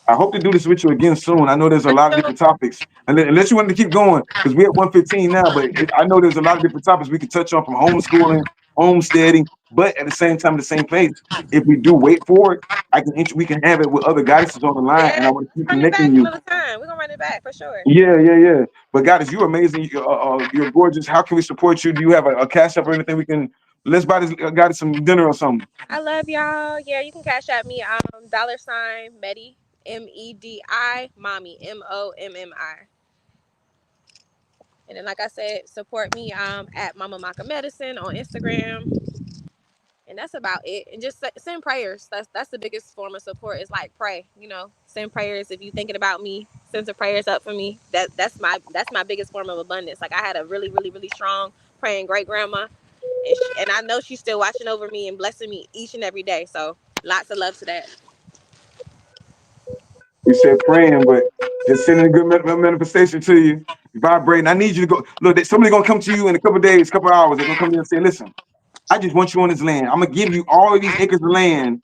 I hope to do this with you again soon. I know there's a lot of different topics. And unless you want to keep going, because we're at 115 now, but I know there's a lot of different topics we could touch on from homeschooling, homesteading, but at the same time, the same place. If we do wait for it, we can have it with other goddesses on the line, and Yeah. I want to keep Run it back connecting you. another time. We're gonna run it back for sure. Yeah, yeah, yeah. But goddess, you're amazing. You're gorgeous. How can we support you? Do you have a cash up or anything we can? Let's buy this goddess some dinner or something. I love y'all. Yeah, you can cash at me. Dollar sign Medi Medi mommy MOMMI. And then, like I said, support me at Mama Maka Medicine on Instagram. And that's about it. And just send prayers. That's the biggest form of support. Is like pray. Send prayers if you thinking about me. Send some prayers up for me. That's my biggest form of abundance. Like I had a really really really strong praying great grandma, and I know she's still watching over me and blessing me each and every day. So lots of love to that. You said praying, but just sending a good manifestation to you, vibrating. I need you to go. Look, somebody's gonna come to you in a couple of days, couple of hours. They're gonna come to you and say, "Listen, I just want you on this land. I'm gonna give you all of these acres of land,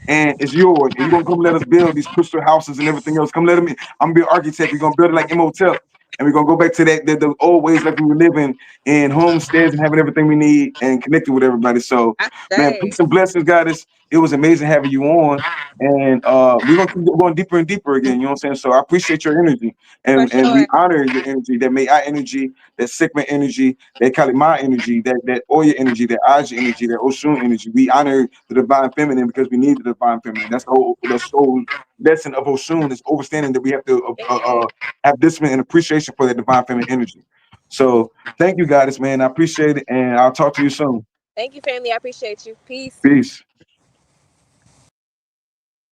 and it's yours. And you're gonna come let us build these crystal houses and everything else. Come let me. I'm gonna be an architect. We're gonna build it like Imhotep, and we're gonna go back to the old ways like we were living in homesteads and having everything we need and connecting with everybody. So, I man, say peace and blessings, goddess. It was amazing having you on, and we're gonna keep going deeper and deeper again. You know what I'm saying? So I appreciate your energy, for and we sure. honor your energy. That made our energy, that Sigma energy, that Kalima energy, that Oya energy, that Aja energy, that Oshun energy. We honor the divine feminine because we need the divine feminine. That's the whole lesson of Oshun is understanding that we have to have discipline and appreciation for that divine feminine energy. So thank you, goddess, man. I appreciate it, and I'll talk to you soon. Thank you, family. I appreciate you. Peace. Peace.